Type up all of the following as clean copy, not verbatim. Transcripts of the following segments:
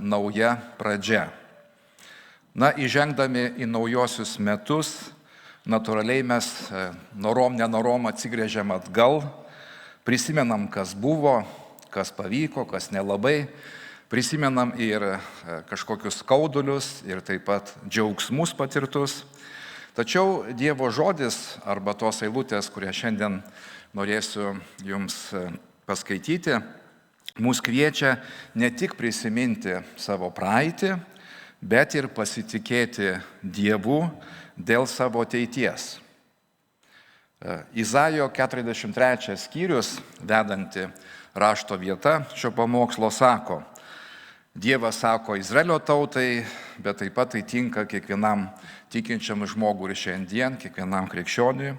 nauja pradžia. Įžengdami į naujosius metus, natūraliai mes nenorom atsigrėžiam atgal, prisimenam, kas buvo, kas pavyko, kas nelabai, prisimenam ir kažkokius skaudulius, ir taip pat džiaugsmus patirtus. Tačiau Dievo žodis arba tos eilutės, kurią šiandien norėsiu jums paskaityti, mus kviečia ne tik prisiminti savo praeitį, bet ir pasitikėti Dievu dėl savo ateities. Izaijo 43 skyrius, vedanti rašto vieta šio pamokslo sako: Dievas sako Izraelio tautai, bet taip pat tai tinka kiekvienam tikinčiam žmogui ir šiandien, kiekvienam krikščioniui.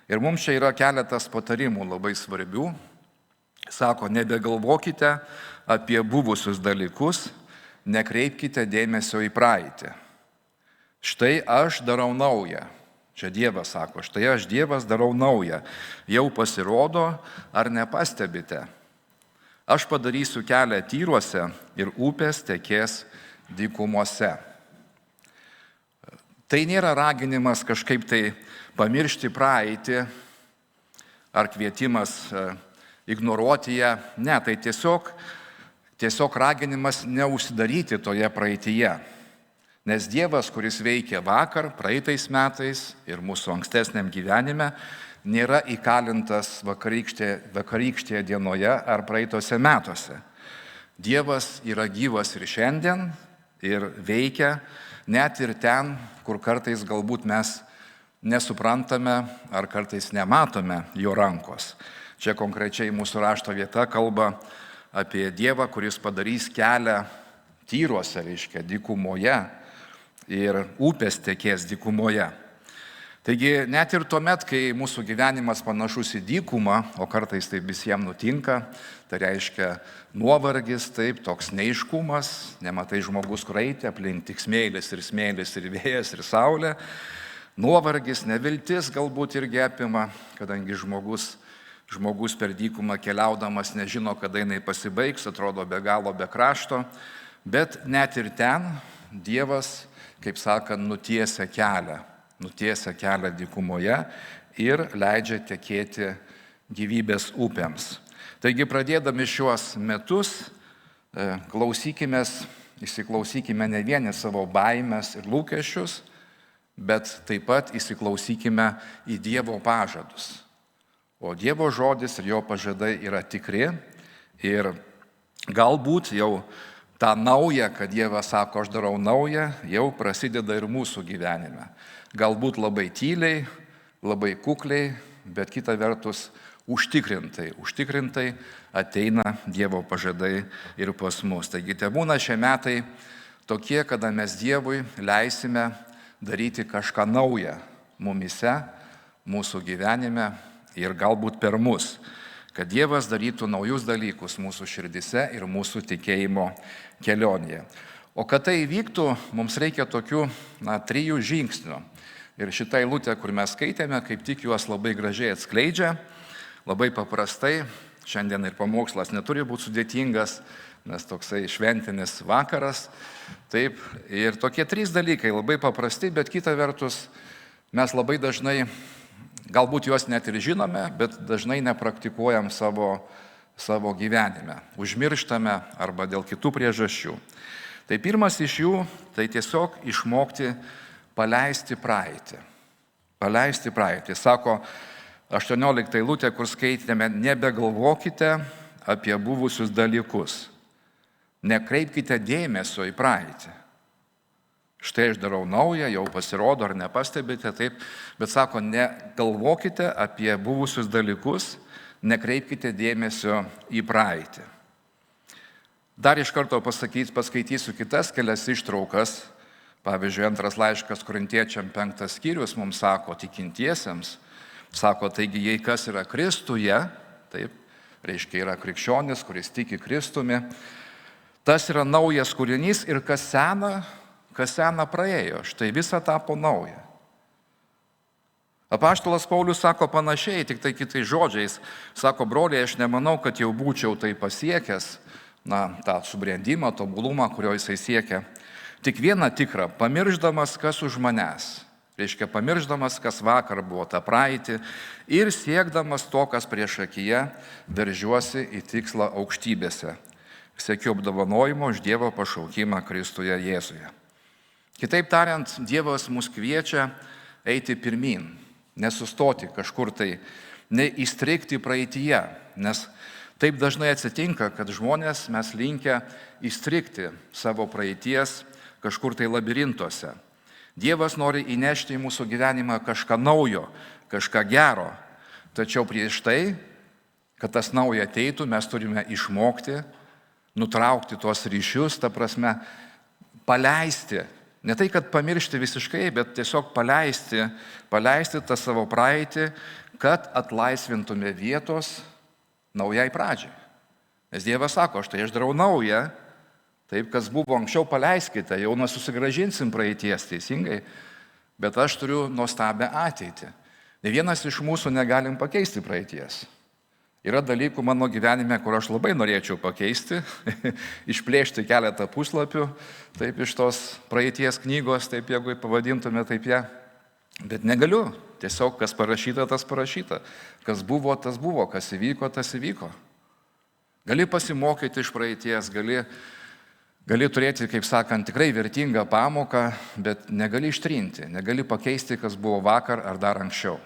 Ir mums čia yra keletas patarimų labai svarbių. Sako, nebegalvokite apie buvusius dalykus, nekreipkite dėmesio į praeitį. Štai aš darau naują. Čia Dievas sako, štai aš Dievas darau naują. Jau pasirodo, ar nepastebite? Aš padarysiu kelią tyruose ir upės tekės dykumose. Tai nėra raginimas kažkaip tai pamiršti praeitį ar kvietimas ignoruoti ją. Ne, tai tiesiog raginimas neužsidaryti toje praeityje. Nes Dievas, kuris veikia vakar, praeitais metais ir mūsų ankstesniam gyvenime, nėra įkalintas vakarykštėje dienoje ar praeitose metuose. Dievas yra gyvas ir šiandien ir veikia net ir ten, kur kartais galbūt mes nesuprantame ar kartais nematome jo rankos. Čia konkrečiai mūsų rašto vieta kalba apie Dievą, kuris padarys kelią tyruose, dykumoje, ir upės tekės dykumoje. Taigi net ir tuomet, kai mūsų gyvenimas panašus į dykumą, o kartais tai visiems nutinka, tai reiškia nuovargis, taip, toks neiškumas, nematai žmogus kraitė, aplink tik smėlis ir vėjas ir saulė, nuovargis, neviltis galbūt irgi apima, kadangi žmogus per dykumą keliaudamas nežino, kada jinai pasibaigs, atrodo be galo, be krašto, bet net ir ten Dievas, kaip sakant, nutiesia kelią dykumoje ir leidžia tekėti gyvybės upėms. Taigi, pradėdami šiuos metus, įsiklausykime ne vien į savo baimės ir lūkesčius, bet taip pat įsiklausykime į Dievo pažadus. O Dievo žodis ir jo pažadai yra tikri ir galbūt jau tą naują, kad Dievas sako, aš darau naują, jau prasideda ir mūsų gyvenime. Galbūt labai tyliai, labai kukliai, bet kita vertus užtikrintai ateina Dievo pažadai ir pas mus. Taigi tebūna šie metai tokie, kada mes Dievui leisime daryti kažką naują mumyse, mūsų gyvenime ir galbūt per mus, kad Dievas darytų naujus dalykus mūsų širdise ir mūsų tikėjimo kelionėje. O kad tai įvyktų, mums reikia tokių 3 žingsnių. Ir šitą eilutę, kur mes skaitėme, kaip tik juos labai gražiai atskleidžia, labai paprastai. Šiandien ir pamokslas neturi būti sudėtingas, nes toksai šventinis vakaras. Taip, ir tokie 3 dalykai labai paprasti, bet kita vertus mes labai dažnai, galbūt juos net ir žinome, bet dažnai nepraktikuojam savo gyvenime. Užmirštame arba dėl kitų priežasčių. Tai pirmas iš jų, tai tiesiog išmokti paleisti praeitį. Paleisti praeitį. Sako 18 eilutė, kur skaitėme, nebegalvokite apie buvusius dalykus. Nekreipkite dėmesio į praeitį. Štai aš darau naują, jau pasirodo ar nepastebite, taip, bet sako, negalvokite apie buvusius dalykus, nekreipkite dėmesio į praeitį. Dar iš karto paskaitysiu kitas kelias ištraukas. Pavyzdžiui, 2 laiškas Korintiečiam 5 skyrius mums sako, tikintiesiems, sako, taigi, jei kas yra Kristuje, taip, reiškia yra krikščionis, kuris tiki Kristumi, tas yra naujas kūrinys ir kas sena praėjo, štai visa tapo nauja. Apaštalas Paulius sako panašiai, tik tai kitais žodžiais, sako, broliai, aš nemanau, kad jau būčiau tai pasiekęs, tą subrendimą, tobulumą, kurio jisai siekia. Tik vieną tikrą, pamiršdamas, kas už manęs. Reiškia, pamiršdamas, kas vakar buvo, tą praeitį ir siekdamas to, kas prieš akiją, veržiuosi į tikslą aukštybėse. Siekiu apdovanojimo už Dievo pašaukimą Kristuje Jėzuje. Kitaip tariant, Dievas mus kviečia eiti pirmyn, nesustoti kažkur tai, neįstrigti praeityje, nes taip dažnai atsitinka, kad žmonės mes linkę įstrigti savo praeities kažkur tai labirintuose. Dievas nori įnešti į mūsų gyvenimą kažką naujo, kažką gero, tačiau prieš tai, kad tas nauja ateitų, mes turime išmokti, nutraukti tuos ryšius, ta prasme, paleisti. Ne tai, kad pamiršti visiškai, bet tiesiog paleisti tą savo praeitį, kad atlaisvintume vietos naujai pradžiai. Nes Dievas sako, štai aš darau naują, taip, kas buvo anksčiau paleiskite, jau nesusigrąžinsim praeities teisingai, bet aš turiu nuostabią ateitį. Ne vienas iš mūsų negalim pakeisti praeities. Yra dalykų mano gyvenime, kur aš labai norėčiau pakeisti, išplėšti keletą puslapių, taip iš tos praeities knygos, taip jeigu pavadintume taip ją, bet negaliu. Tiesiog kas parašyta, tas parašyta. Kas buvo, tas buvo, kas įvyko, tas įvyko. Gali pasimokyti iš praeities, gali turėti, kaip sakant, tikrai vertingą pamoką, bet negali ištrinti, negali pakeisti, kas buvo vakar ar dar anksčiau.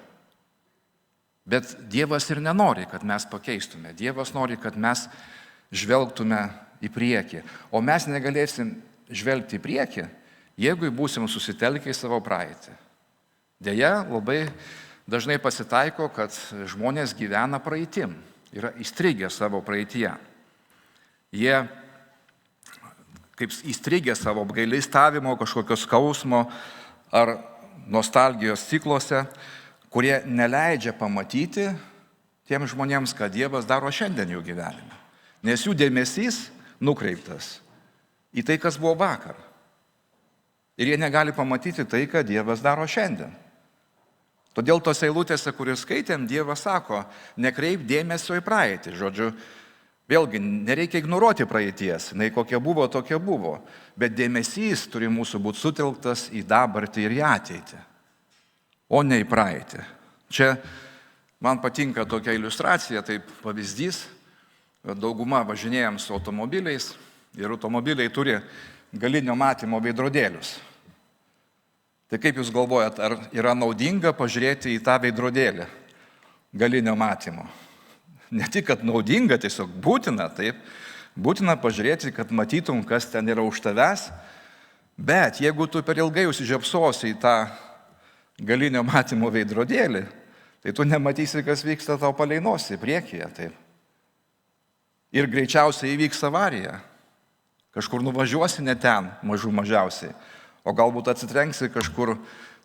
Bet Dievas ir nenori, kad mes pakeistume. Dievas nori, kad mes žvelgtume į priekį. O mes negalėsim žvelgti į priekį, jeigu būsim susitelkę į savo praeitį. Deja, labai dažnai pasitaiko, kad žmonės gyvena praeitim, yra įstrigę savo praeityje. Jie kaip įstrigę savo apgaileistavimo, kažkokio skausmo ar nostalgijos cikluose, kurie neleidžia pamatyti tiems žmonėms, ką Dievas daro šiandien jų gyvenime. Nes jų dėmesys nukreiptas į tai, kas buvo vakar. Ir jie negali pamatyti tai, ką Dievas daro šiandien. Todėl tos eilutėse, kurias skaitėm, Dievas sako, nekreip dėmesio į praeitį. Žodžiu, vėlgi, nereikia ignoruoti praeities, nei kokia buvo, tokia buvo. Bet dėmesys turi mūsų būti sutelktas į dabartį ir į ateitį, o ne į praeitį. Čia man patinka tokia iliustracija, taip pavyzdys. Dauguma važinėjam su automobiliais ir automobiliai turi galinio matymo veidrodėlius. Tai kaip jūs galvojat, ar yra naudinga pažiūrėti į tą veidrodėlį galinio matymo? Ne tik, kad naudinga, tiesiog būtina, taip, būtina pažiūrėti, kad matytum, kas ten yra už tavęs, bet jeigu tu per ilgai užsižiopsosi į tą galinio matymo veidrodėlį, tai tu nematysi, kas vyksta tau palei nosį, priekyje, taip. Ir greičiausiai įvyks avarija. Kažkur nuvažiuosi ne ten, mažiausiai. O galbūt atsitrenksi kažkur,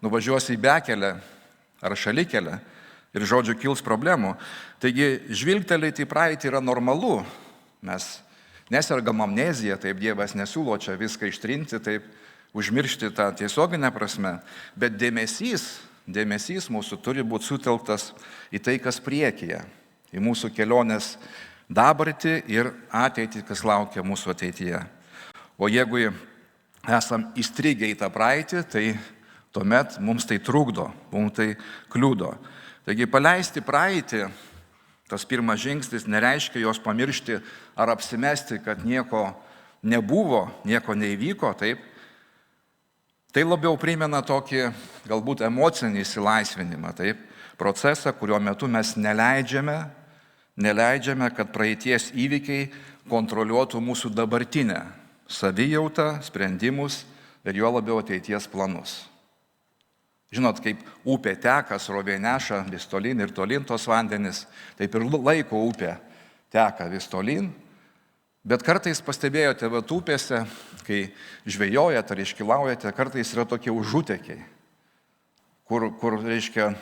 nuvažiuosi į bekelę ar šalikelę ir žodžiu kils problemų. Taigi žvilgtelėti į praeitį yra normalu. Mes nesergam amneziją, taip Dievas nesiūlo čia viską ištrinti, taip užmiršti tą tiesioginę prasme. Bet dėmesys mūsų turi būti sutelktas į tai, kas priekyje, į mūsų kelionės dabartį ir ateitį, kas laukia mūsų ateityje. O jeigu esam įstrigę į tą praeitį, tai tuomet mums tai trukdo, mums tai kliudo. Taigi paleisti praeitį, tas pirmas žingsnis, nereiškia jos pamiršti ar apsimesti, kad nieko nebuvo, nieko neįvyko, taip. Tai labiau primena tokį galbūt emocinį išsilaisvinimą, taip, procesą, kurio metu mes neleidžiame, kad praeities įvykiai kontroliuotų mūsų dabartinę savijautą, sprendimus ir juo labiau ateities planus. Žinot, kaip upė teka, srovė neša vis tolyn ir tolyn tos vandenis, taip ir laiko upė teka vis tolyn. Bet kartais pastebėjote, vat upėse, kai žvejojate ar iškilaujate, kartais yra tokie užutekiai, kur reiškia,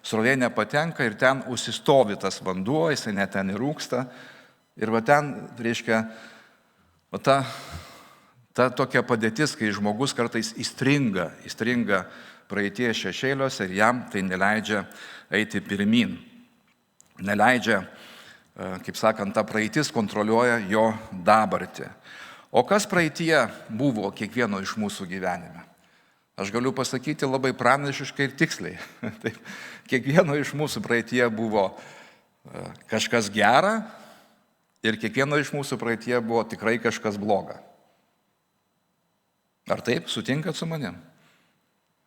srovė nepatenka ir ten užsistovi tas vanduo, jisai net ten įrūksta. Ir va ten, reiškia, ta tokia padėtis, kai žmogus kartais įstringa praeities šešėliuose ir jam tai neleidžia eiti pirmyn. Neleidžia kaip sakant, ta praeitis kontroliuoja jo dabartį. O kas praeitie buvo kiekvieno iš mūsų gyvenime? Aš galiu pasakyti labai pranašiškai ir tiksliai. Taip, kiekvieno iš mūsų praeitie buvo kažkas gera ir kiekvieno iš mūsų praeitie buvo tikrai kažkas bloga. Ar taip, sutinkat su manim?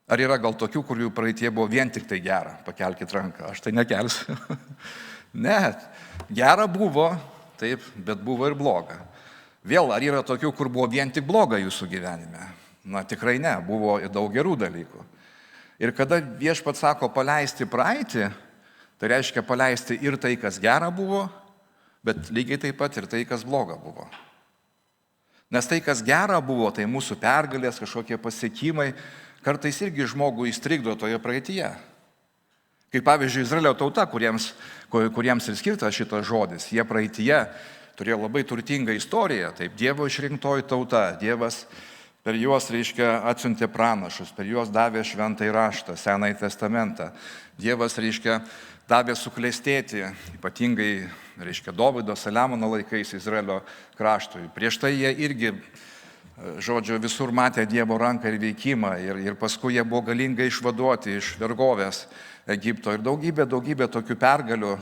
Ar yra gal tokių, kurių praeitie buvo vien tik tai gera? Pakelkit ranką, aš tai nekelsiu. Ne, gera buvo, taip, bet buvo ir bloga. Vėl, ar yra tokių, kur buvo vien tik bloga jūsų gyvenime? Na, tikrai ne, buvo ir daug gerų dalykų. Ir kada Viešpats sako paleisti praeitį, tai reiškia paleisti ir tai, kas gera buvo, bet lygiai taip pat ir tai, kas bloga buvo. Nes tai, kas gera buvo, tai mūsų pergalės, kažkokie pasiekimai, kartais irgi žmogų įstrigdo toje praeityje. Kaip pavyzdžiui, Izraelio tauta, kuriems ir skirtas šitas žodis, jie praeityje turėjo labai turtingą istoriją, taip, Dievo išrinktoji tauta, Dievas per juos, reiškia, atsiuntė pranašus, per juos davė šventąjį raštą, Senąjį testamentą. Dievas, reiškia, davė suklestėti, ypatingai, reiškia, Dovydo, Saliamono laikais Izraelio kraštui. Prieš tai jie irgi, žodžiu, visur matė Dievo ranką ir veikimą ir paskui jie buvo galingai išvaduoti iš vergovės Egipto. Ir daugybė tokių pergalių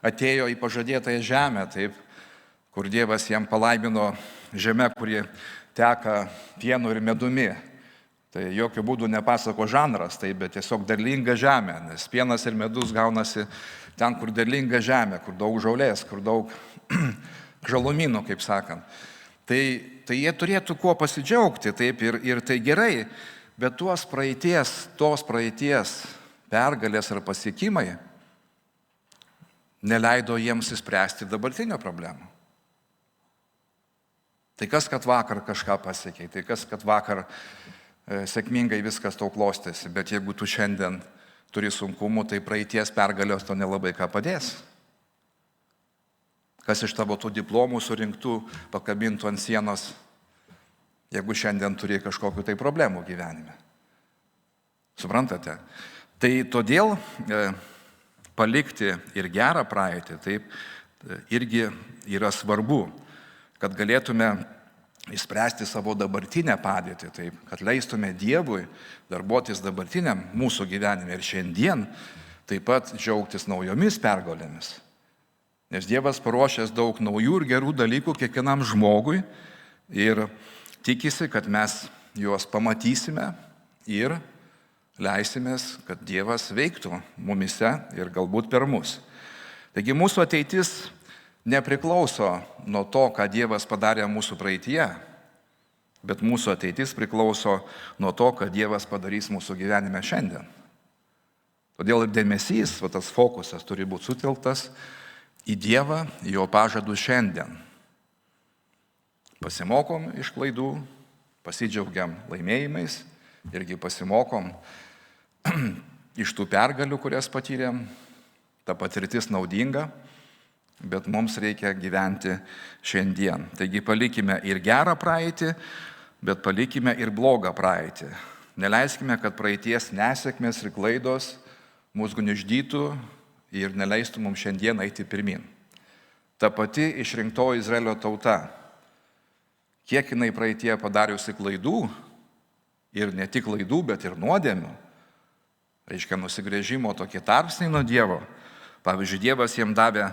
atėjo į pažadėtąją žemę, taip, kur Dievas jam palaimino žemę, kuri teka pienu ir medumi. Tai jokių būdų nepasako žanras, tai bet tiesiog derlinga žemė, nes pienas ir medus gaunasi ten, kur derlinga žemė, kur daug žolės, kur daug žalumynų, kaip sakant. Tai jie turėtų kuo pasidžiaugti, taip, ir tai gerai, bet tos praeities pergalės ar pasiekimai neleido jiems įspręsti dabartinio problemų. Tai kas, kad vakar kažką pasiekė, tai kas, kad vakar sėkmingai viskas tau klostėsi, bet jeigu tu šiandien turi sunkumų, tai praeities pergalios to nelabai ką padės. Kas iš tavo tų diplomų surinktų, pakabintų ant sienos, jeigu šiandien turi kažkokių tai problemų gyvenime. Suprantate? Tai todėl palikti ir gerą praeitį, taip, irgi yra svarbu, kad galėtume išspręsti savo dabartinę padėtį, taip, kad leistume Dievui darbuotis dabartiniam mūsų gyvenime ir šiandien taip pat džiaugtis naujomis pergalėmis. Nes Dievas paruošęs daug naujų ir gerų dalykų kiekvienam žmogui ir tikisi, kad mes juos pamatysime ir leisimės, kad Dievas veiktų mumise ir galbūt per mus. Taigi mūsų ateitis nepriklauso nuo to, ką Dievas padarė mūsų praeityje, bet mūsų ateitis priklauso nuo to, ką Dievas padarys mūsų gyvenime šiandien. Todėl ir dėmesys, tas fokusas turi būti sutelktas į Dievą, jo pažadus šiandien. Pasimokom iš klaidų, pasidžiaugiam laimėjimais, irgi pasimokom iš tų pergalių, kurias patyrėm. Ta patirtis naudinga, bet mums reikia gyventi šiandien. Taigi palikime ir gerą praeitį, bet palikime ir blogą praeitį. Neleiskime, kad praeities nesėkmės ir klaidos mus gniuždytų ir neleistų mums šiandien eiti pirmin. Ta pati išrinktoji Izraelio tauta, kiek jinai praeitie padariusi klaidų, ir ne tik klaidų, bet ir nuodėmių, reiškia nusigręžimo tokie tarpsniai nuo Dievo. Pavyzdžiui, Dievas jiems davė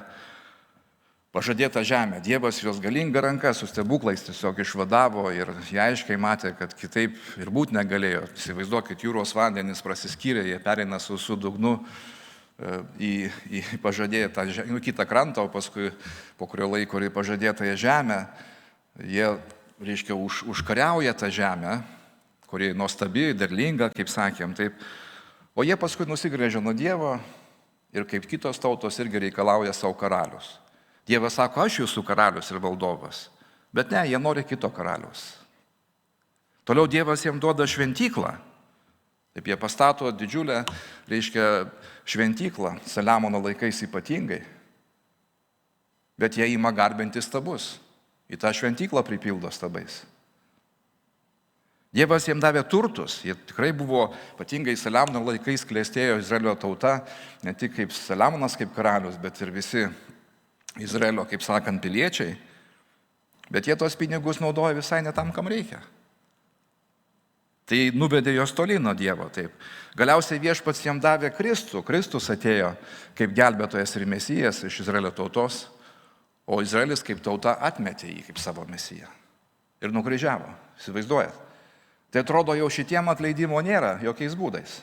pažadėtą žemę. Dievas jos galingą ranką su stebuklais tiesiog išvadavo ir jie aiškiai matė, kad kitaip ir būti negalėjo. Įsivaizduokit, jūros vandenys prasiskyrė, jie pereina su dugnu į pažadėtą žemę, kitą krantą, o paskui po kurio laiko į pažadėtąją žemę. Jie, reiškia, užkariauja tą žemę, kuri nuostabi, derlinga, kaip sakėm, taip. O jie paskui nusigręžia nuo Dievo ir kaip kitos tautos irgi reikalauja savo karalius. Dievas sako, aš jūsų karalius ir valdovas, bet ne, jie nori kito karalius. Toliau Dievas jiems duoda šventyklą. Taip jie pastato didžiulę, reiškia, šventyklą, Saliamono laikais ypatingai, bet jie ima garbinti stabus. Į tą šventyklą pripildo stabais. Dievas jiems davė turtus, jie tikrai buvo, ypatingai Saliamono laikais klestėjo Izraelio tauta, ne tik kaip Saliamonas kaip karalius, bet ir visi Izraelio, kaip sakant, piliečiai, bet jie tos pinigus naudoja visai ne tam, kam reikia. Tai nuvedė jos tolyn nuo Dievo, taip. Galiausiai viešpats jam davė Kristų. Kristus atėjo kaip gelbėtojas ir mesijas iš Izraelio tautos, o Izraelis kaip tauta atmetė jį kaip savo mesiją. Ir nukryžiavo, įsivaizduojat. Tai atrodo, jau šitiem atleidimo nėra jokiais būdais.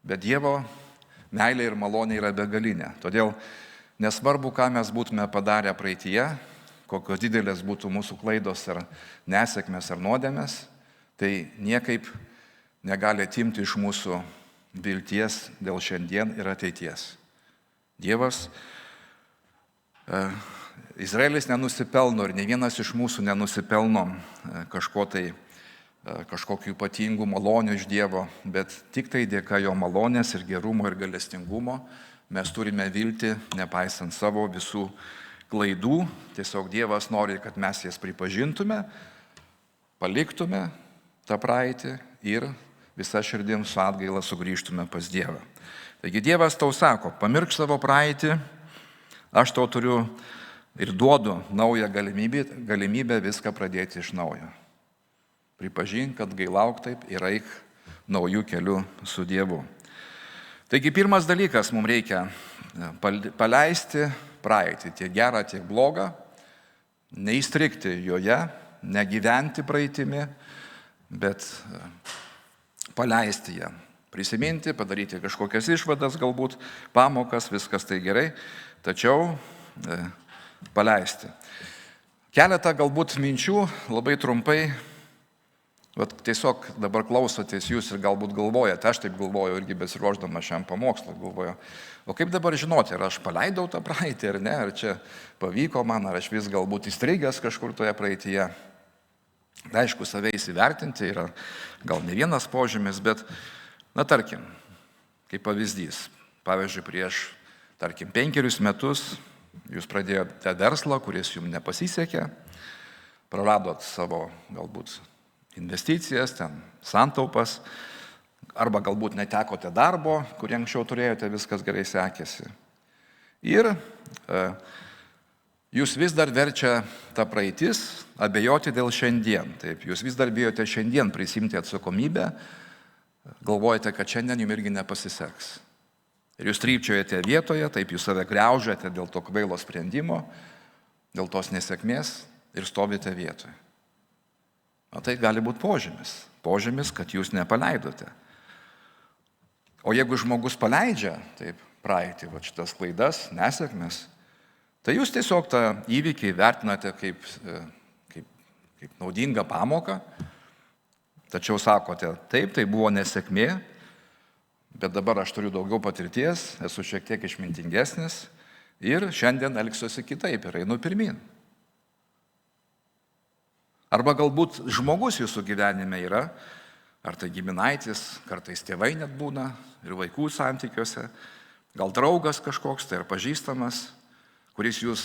Bet Dievo meilė ir malonė yra begalinė. Todėl nesvarbu, ką mes būtume padarę praeitie, kokios didelės būtų mūsų klaidos ar nesėkmės ar nuodėmės, tai niekaip negali atimti iš mūsų vilties dėl šiandien ir ateities. Dievas, Izraelis nenusipelno ir ne vienas iš mūsų nenusipelno kažkokių ypatingų malonių iš Dievo, bet tik tai dėka jo malonės ir gerumo ir galestingumo mes turime viltį, nepaisant savo visų klaidų. Tiesiog Dievas nori, kad mes jas pripažintume, paliktume tą praeitį ir visą širdim su atgaila sugrįžtume pas Dievą. Taigi Dievas tau sako, pamiršk savo praeitį, aš tau turiu ir duodu naują galimybę viską pradėti iš naujo. Pripažink, kad gailauk taip ir eik naujų kelių su Dievu. Taigi pirmas dalykas, mums reikia paleisti praeitį, tiek gerą, tiek blogą, neįstrigti joje, negyventi praeitimi, bet paleisti ją, prisiminti, padaryti kažkokias išvadas, galbūt pamokas, viskas tai gerai, tačiau paleisti. Keletą galbūt minčių, labai trumpai, tiesiog dabar klausotės jūs ir galbūt galvojate, aš taip galvoju irgi besiruošdama šiam pamokslui, galvoju, o kaip dabar žinoti, ar aš paleidau tą praeitį ar ne, ar čia pavyko man, ar aš vis galbūt įstrigęs kažkur toje praeityje. Aišku, save įsivertinti yra gal ne vienas požymis, bet, tarkim, kaip pavyzdys, pavyzdžiui, prieš, 5 metus jūs pradėjote verslą, kuris jums nepasisekė, praradot savo galbūt investicijas, ten santaupas, arba galbūt netekote darbo, kurį anksčiau turėjote, viskas gerai sekėsi. Ir jūs vis dar verčia ta praeitis abejoti dėl šiandien. Taip, jūs vis dar bijote šiandien prisimti atsakomybę, galvojate, kad šiandien jums irgi nepasiseks. Ir jūs trypčiojate vietoje, taip jūs save griaužiate dėl to kvailo sprendimo, dėl tos nesėkmės ir stovite vietoje. Tai gali būti požymis, kad jūs nepaleidote. O jeigu žmogus paleidžia, taip, praeitį, šitas klaidas, nesėkmės, tai jūs tiesiog tą įvykį vertinate kaip naudingą pamoką, tačiau sakote, taip, tai buvo nesėkmė, bet dabar aš turiu daugiau patirties, esu šiek tiek išmintingesnis ir šiandien elgsiuosi kitaip ir einu pirmyn. Arba galbūt žmogus jūsų gyvenime yra, ar tai giminaitis, kartais tėvai net būna ir vaikų santykiuose, gal draugas kažkoks, tai ir pažįstamas, kuris jūs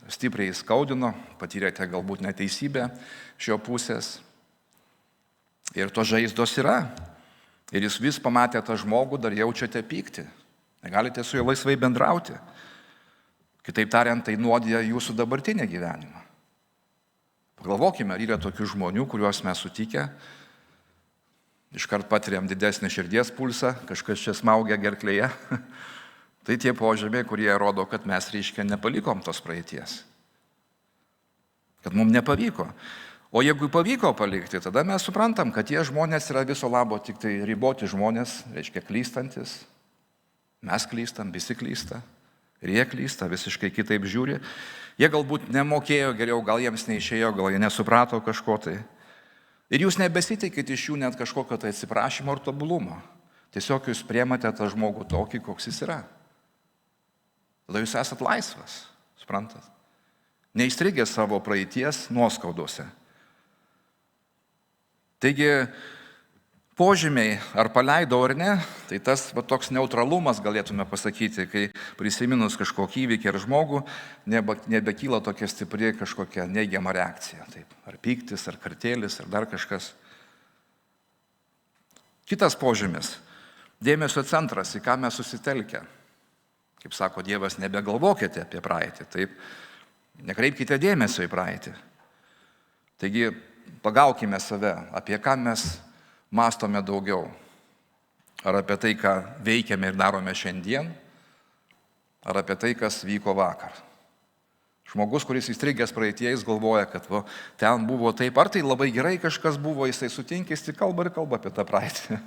stipriai įskaudino, patyrėte galbūt neteisybę šio pusės. Ir tos žaizdos yra. Ir jūs vis pamatę tą žmogų, dar jaučiate pyktį. Negalite su juo laisvai bendrauti. Kitaip tariant, tai nuodija jūsų dabartinę gyvenimą. Pagalvokime, ar yra tokių žmonių, kuriuos mes sutikę, iškart patiriam didesnį širdies pulsą, kažkas čia smaugia gerklėje. Tai tie požymiai, kurie rodo, kad mes, nepalikom tos praeities. Kad mums nepavyko. O jeigu pavyko palikti, tada mes suprantam, kad tie žmonės yra viso labo tik tai riboti žmonės, klystantis. Mes klystam, visi klysta. Ir jie klysta, visiškai kitaip žiūri. Jie galbūt nemokėjo geriau, gal jiems neišėjo, gal jie nesuprato kažko tai. Ir jūs nebesitikit iš jų net kažkokio tai atsiprašymo ar tobulumo. Tiesiog jūs priemate tą žmogų tokį, koks jis yra. Tada jūs esat laisvas, suprantat? Neįstrigęs savo praeities nuoskaudose. Taigi, požymiai, ar paleidau ar ne, tai tas toks neutralumas, galėtume pasakyti, kai prisiminus kažkokį įvykį ar žmogų, nebekyla tokia stipri kažkokia neigiama reakcija. Taip, ar pyktis, ar kartėlis, ar dar kažkas. Kitas požymis - dėmesio centras, į ką mes susitelkę. Kaip sako Dievas, nebegalvokite apie praeitį, taip, nekreipkite dėmesio į praeitį. Taigi, pagaukime save, apie ką mes mąstome daugiau. Ar apie tai, ką veikiame ir darome šiandien, ar apie tai, kas vyko vakar. Žmogus, kuris įstrigęs praeitie, jis galvoja, kad ten buvo taip, ar tai labai gerai kažkas buvo, jisai sutinkėsi, kalba apie tą praeitį.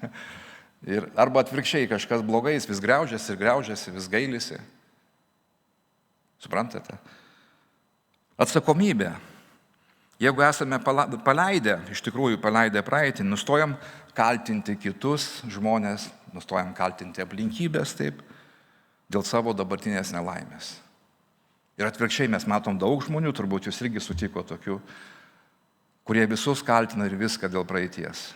Ir arba atvirkščiai kažkas blogai, jis vis graužiasi, vis gailisi. Suprantate? Atsakomybė. Jeigu esame iš tikrųjų paleidę praeitį, nustojam kaltinti kitus žmonės, nustojam kaltinti aplinkybės taip, dėl savo dabartinės nelaimės. Ir atvirkščiai mes matom daug žmonių, turbūt jūs irgi sutiko tokių, kurie visus kaltina ir viską dėl praeities.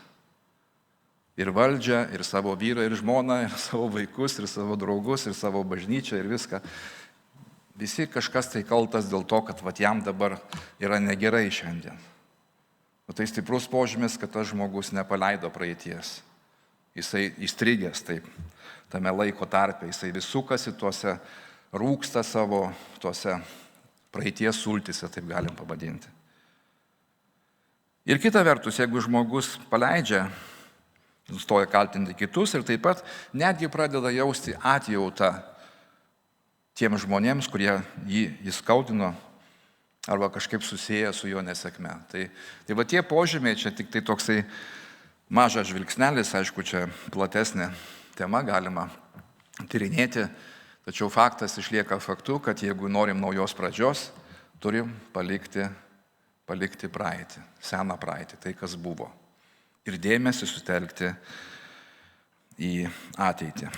Ir valdžią, ir savo vyrą, ir žmoną, ir savo vaikus, ir savo draugus, ir savo bažnyčią, ir viską. Visi kažkas tai kaltas dėl to, kad jam dabar yra negerai šiandien. O tai stiprus požymis, kad tas žmogus nepaleido praeities. Jisai įstrigęs taip, tame laiko tarpe, jisai vis sukasi tuose, rūksta savo tuose praeities sultise, taip galim pavadinti. Ir kita vertus, jeigu žmogus paleidžia, nustoja kaltinti kitus ir taip pat netgi pradeda jausti atjautą tiem žmonėms, kurie jį įskaudino arba kažkaip susiję su jo nesėkme. Tai tie požymiai, čia tik tai toksai mažas žvilgsnelis, aišku, čia platesnė tema galima tyrinėti, tačiau faktas išlieka faktu, kad jeigu norim naujos pradžios, turim palikti praeitį, seną praeitį, tai kas buvo. Ir dėmesį sutelkti į ateitį.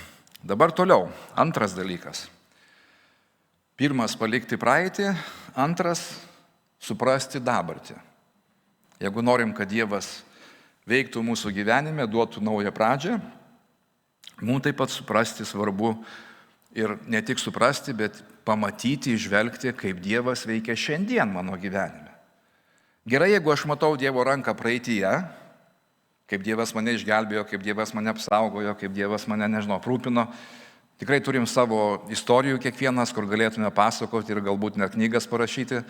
Dabar toliau, antras dalykas. Pirmas, palikti praeitį, antras, suprasti dabartį. Jeigu norim, kad Dievas veiktų mūsų gyvenime, duotų naują pradžią, mums taip pat suprasti svarbu ir ne tik suprasti, bet pamatyti, išvelgti, kaip Dievas veikia šiandien mano gyvenime. Gerai, jeigu aš matau Dievo ranką praeityje, kaip Dievas mane išgelbėjo, kaip Dievas mane apsaugojo, kaip Dievas mane, aprūpino. Tikrai turim savo istorijų kiekvienas, kur galėtume pasakoti ir galbūt net knygas parašyti,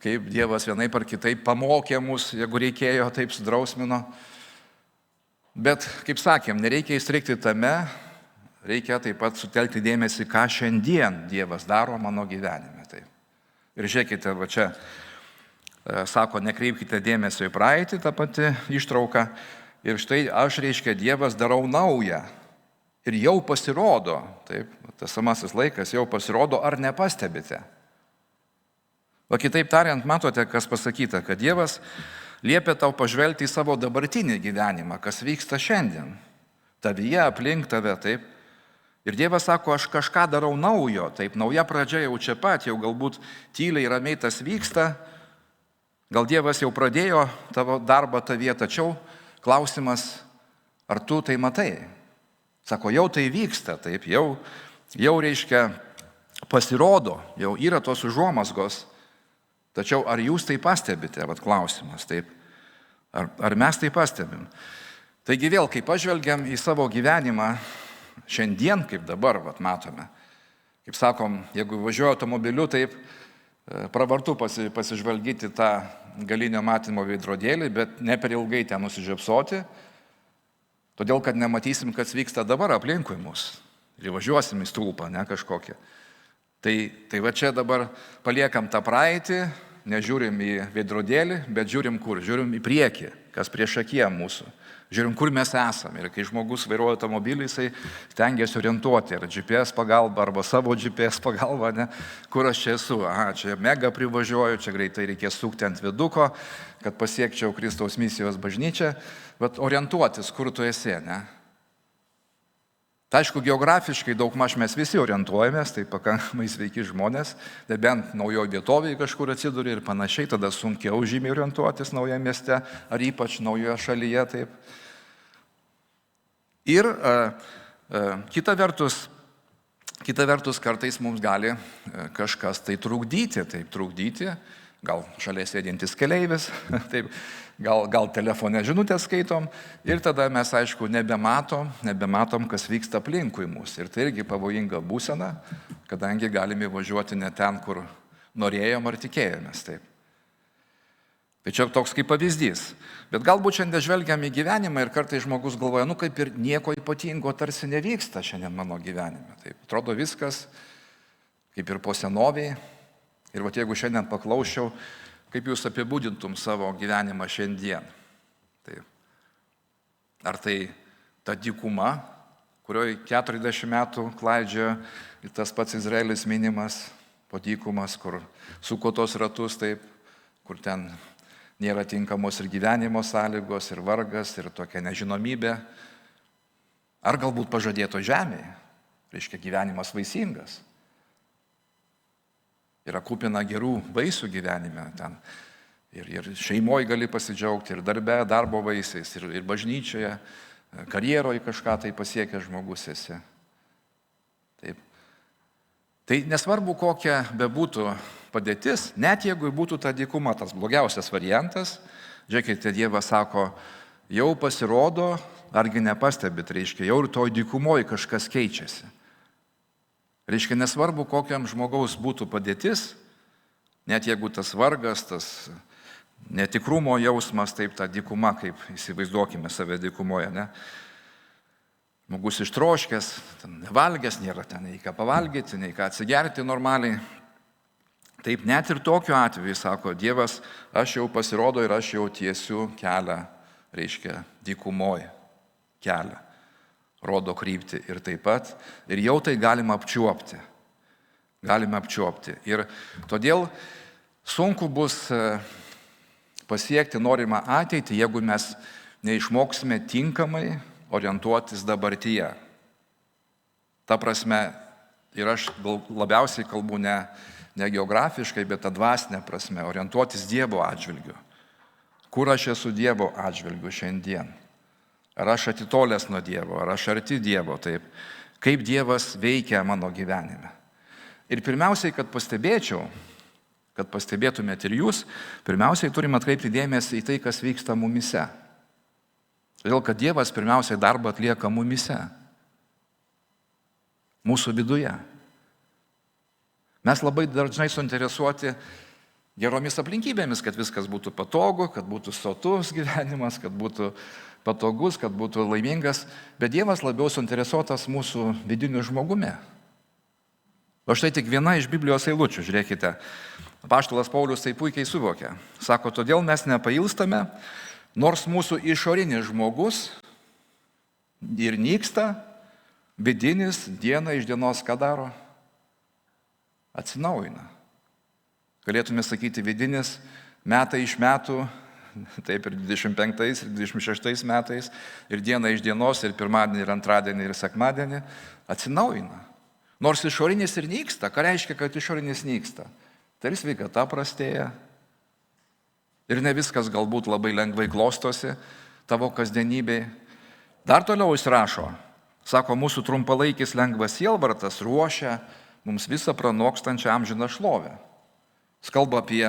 kaip Dievas vienaip ar kitaip pamokė mus, jeigu reikėjo, taip sudrausmino. Bet, kaip sakėm, nereikia įstrigti tame, reikia taip pat sutelkti dėmesį, ką šiandien Dievas daro mano gyvenime. Taip. Ir žiūrėkite, čia sako, nekreipkite dėmesio į praeitį, ta pati ištrauka. Ir štai aš, Dievas darau naują. Ir jau pasirodo, taip, tas samasis laikas jau pasirodo, ar nepastebite. O kitaip tariant, matote, kas pasakyta, kad Dievas liepia tau pažvelgti į savo dabartinį gyvenimą, kas vyksta šiandien. Tavyje, aplink tave, taip. Ir Dievas sako, aš kažką darau naujo, taip, nauja pradžia jau čia pat, jau galbūt tyliai, ramiai tas vyksta. Gal Dievas jau pradėjo tavo darbą tavyje, tačiau klausimas, ar tu tai matai? Sako, jau tai vyksta, taip, jau reiškia pasirodo, jau yra tos užuomazgos, tačiau ar jūs tai pastebite, klausimas, taip, ar mes tai pastebim? Taigi vėl, kai pažvelgiam į savo gyvenimą šiandien, kaip dabar, matome, kaip sakom, jeigu važiuoju automobiliu, taip, pravartu pasižvalgyti tą galinio matymo veidrodėlį, bet ne per ilgai ten nusižiopsoti, todėl, kad nematysim, kas vyksta dabar aplinkui mus. Ir važiuosim į stulpą, ne kažkokią. Tai va čia dabar paliekam tą praeitį, nežiūrim į veidrodėlį, bet žiūrim kur? Žiūrim į priekį, kas prieš akiją mūsų. Žiūrim, kur mes esame. Ir kai žmogus vairuoja automobilį, jisai stengiasi orientuoti, ar GPS pagalba, arba savo GPS pagalba, ne? Kur aš čia esu. Čia mega privažiuoju, čia greitai reikės sukti ant viaduko, kad pasiekčiau Kristaus misijos bažnyčią, bet orientuotis, kur tu esi, ne? Tai aišku, geografiškai daugmaž mes visi orientuojamės, tai pakankamai sveiki žmonės, tai bent naujoje vietovėje kažkur atsiduri ir panašiai, tada sunkiau žymiai orientuotis naujoje mieste, ar ypač naujoje šalyje, taip. Ir kita vertus kartais mums gali kažkas tai trukdyti gal šalia sėdintis keleivis, taip, gal telefone žinutę skaitom ir tada mes, aišku, nebematom, kas vyksta aplinkui mus. Ir tai irgi pavojinga būsena, kadangi galime važiuoti ne ten, kur norėjom ar tikėjomės. Taip. Tai čia toks kaip pavyzdys. Bet galbūt šiandien žvelgiam į gyvenimą ir kartais žmogus galvoja, kaip ir nieko ypatingo tarsi nevyksta šiandien mano gyvenime. Taip, atrodo viskas kaip ir po senoviai. Ir jeigu šiandien paklausčiau, kaip jūs apibūdintum savo gyvenimą šiandien. Taip. Ar tai ta dykuma, kurioje 40 metų klaidžia ir tas pats Izraelis minimas, po dykumas, kur suko tos ratus, taip, kur ten nėra tinkamos ir gyvenimo sąlygos, ir vargas, ir tokia nežinomybė. Ar galbūt pažadėto žemėje, reiškia gyvenimas vaisingas. Yra kupina gerų vaisių gyvenime ten. Ir šeimoje gali pasidžiaugti, ir darbo vaisiais, ir bažnyčioje, karjeroje kažką tai pasiekęs žmogus esi. Taip. Tai nesvarbu, kokia bebūtų padėtis, net jeigu būtų ta dykuma, tas blogiausias variantas, žiūrėkite, Dievas sako, jau pasirodo, argi nepastebit, reiškia, jau ir toj dykumoje kažkas keičiasi. Reiškia, nesvarbu, kokiam žmogaus būtų padėtis, net jeigu tas vargas, tas netikrumo jausmas, taip ta dykuma, kaip įsivaizduokime save dykumoje, ne? Žmogus ištroškęs, nevalgęs, nėra ten nei ką pavalgyti, nei ką atsigerti normaliai. Taip net ir tokiu atveju, sako Dievas, aš jau pasirodo ir aš jau tiesiu kelią, reiškia dykumoje kelią, rodo kryptį ir taip pat, ir jau tai galima apčiuopti. Ir todėl sunku bus pasiekti norimą ateitį, jeigu mes neišmoksime tinkamai orientuotis dabartyje. Ta prasme, ir aš labiausiai kalbu ne geografiškai, bet tą dvasinę prasme, orientuotis Dievo atžvilgiu. Kur aš esu Dievo atžvilgiu šiandien? Ar aš atitolęs nuo Dievo, ar aš arti Dievo, taip? Kaip Dievas veikia mano gyvenime? Ir pirmiausiai, kad pastebėtumėt ir jūs, pirmiausiai turim atkreipti dėmesį į tai, kas vyksta mumise. Todėl, kad Dievas pirmiausiai darbą atlieka mumise, mūsų viduje. Mes labai dažnai suinteresuoti geromis aplinkybėmis, kad viskas būtų patogu, kad būtų sotus gyvenimas, kad būtų patogus, kad būtų laimingas, bet Dievas labiau suinteresuotas mūsų vidiniu žmogumi. O štai tik viena iš Biblijos eilučių, žiūrėkite, apaštalas Paulius tai puikiai suvokia. Sako, todėl mes nepailstame, nors mūsų išorinis žmogus ir nyksta, vidinis diena iš dienos ką daro? Atsinaujina. Galėtume sakyti vidinis metai iš metų, taip ir 25 ir 26 metais, ir diena iš dienos, ir pirmadienį, ir antradienį, ir sekmadienį atsinaujina. Nors išorinis ir nyksta. Ką reiškia, kad išorinis nyksta? Tai ir sveikata prastėja. Ir ne viskas galbūt labai lengvai klostosi tavo kasdienybėje. Dar toliau jis rašo, sako, mūsų trumpalaikis lengvas sielvartas ruošia mums visą pranokstančią amžiną šlovę. Jis kalba apie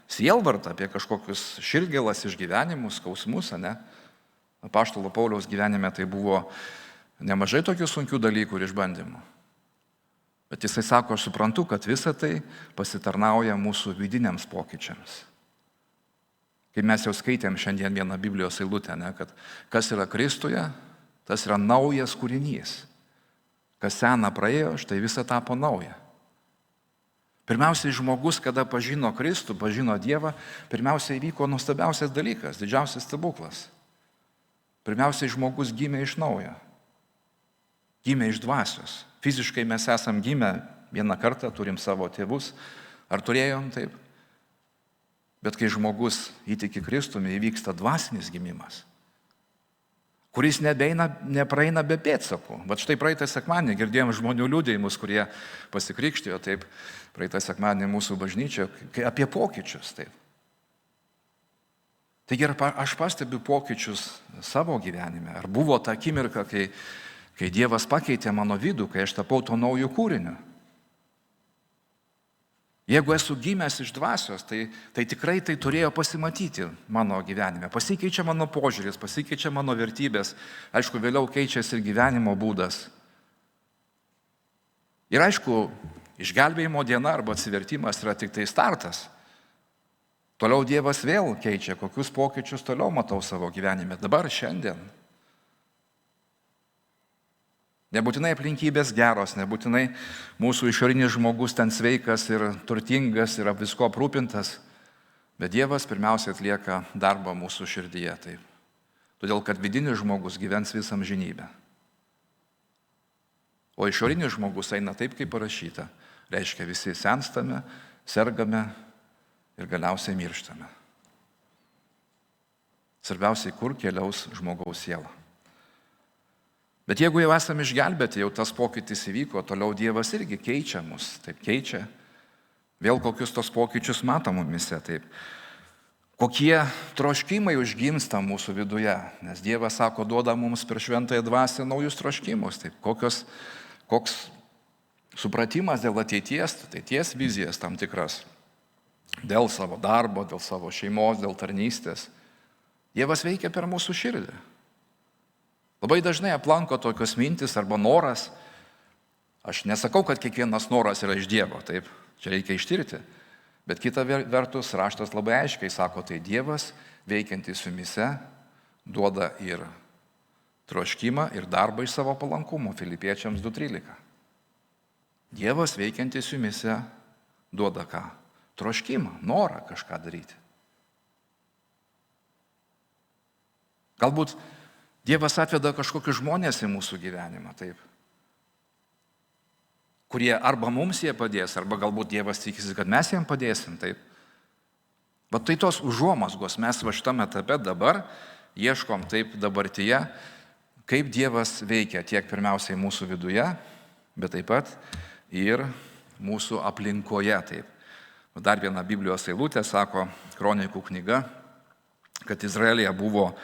sielvartą, apie kažkokius širdgėlas išgyvenimus, skausmus, ne? Apaštalo Pauliaus gyvenime tai buvo nemažai tokių sunkių dalykų ir išbandymų. Bet jisai sako, aš suprantu, kad visa tai pasitarnauja mūsų vidiniams pokyčiams. Kaip mes jau skaitėm šiandien vieną Biblijos eilutę, ne, kad kas yra Kristuje, tas yra naujas kūrinys. Kas sena praėjo, štai visa tapo nauja. Pirmiausiai žmogus, kada pažino Kristų, pažino Dievą, pirmiausiai įvyko nuostabiausias dalykas, didžiausias stebuklas. Pirmiausiai žmogus gimė iš naujo. Gimė iš dvasios. Fiziškai mes esam gimę vieną kartą, turim savo tėvus, ar turėjom taip. Bet kai žmogus įtiki Kristumi, įvyksta dvasinis gimimas, kuris nepraeina be pėdsakų. Bet štai praeitą sekmadienį girdėjom žmonių liudijimus, kurie pasikrikštijo, taip, praeitą sekmadienį mūsų bažnyčioje, apie pokyčius, taip. Taigi aš pastebiu pokyčius savo gyvenime. Ar buvo ta akimirka, kai Dievas pakeitė mano vidų, kai aš tapau to naujo kūrinio? Jeigu esu gimęs iš dvasios, tai tikrai tai turėjo pasimatyti mano gyvenime. Pasikeičia mano požiūris, pasikeičia mano vertybės. Aišku, vėliau keičiasi ir gyvenimo būdas. Ir aišku, išgelbėjimo diena arba atsivertimas yra tik tai startas. Toliau Dievas vėl keičia, kokius pokyčius toliau matau savo gyvenime. Dabar, šiandien. Nebūtinai aplinkybės geros, nebūtinai mūsų išorinis žmogus ten sveikas ir turtingas ir visko aprūpintas, bet Dievas pirmiausia atlieka darbą mūsų širdyje. Taip. Todėl, kad vidinis žmogus gyvens visą amžinybę. O išorinis žmogus eina taip, kaip parašyta. Reiškia, visi senstame, sergame ir galiausiai mirštame. Svarbiausiai, kur keliaus žmogaus siela. Bet jeigu jau esame išgelbėti, jau tas pokytis įvyko, toliau Dievas irgi keičia mus, taip keičia. Vėl kokius tos pokyčius matom mumise, taip. Kokie troškimai užgimsta mūsų viduje, nes Dievas sako, duoda mums per šventąją dvasią naujus troškimus, taip. Koks supratimas dėl ateities vizijas tam tikras, dėl savo darbo, dėl savo šeimos, dėl tarnystės. Dievas veikia per mūsų širdį. Labai dažnai aplanko tokios mintis arba noras. Aš nesakau, kad kiekvienas noras yra iš Dievo, taip, čia reikia ištirti. Bet kita vertus, raštas labai aiškiai sako, tai Dievas veikiantis jumise duoda ir troškimą, ir darbą iš savo palankumo, Filipiečiams 2:13. Dievas veikiantis jumise duoda ką? Troškimą, norą kažką daryti. Galbūt Dievas atveda kažkokius žmonės į mūsų gyvenimą, taip. Kurie arba mums jie padės, arba galbūt Dievas tikisi, kad mes jiem padėsim, taip. Bet tai tos užuomazgos mes va šitame etape dabar ieškom taip dabartyje, kaip Dievas veikia tiek pirmiausiai mūsų viduje, bet taip pat ir mūsų aplinkoje, taip. Dar viena Biblijos eilutė sako, Kronikų knyga, kad Izraelyje buvo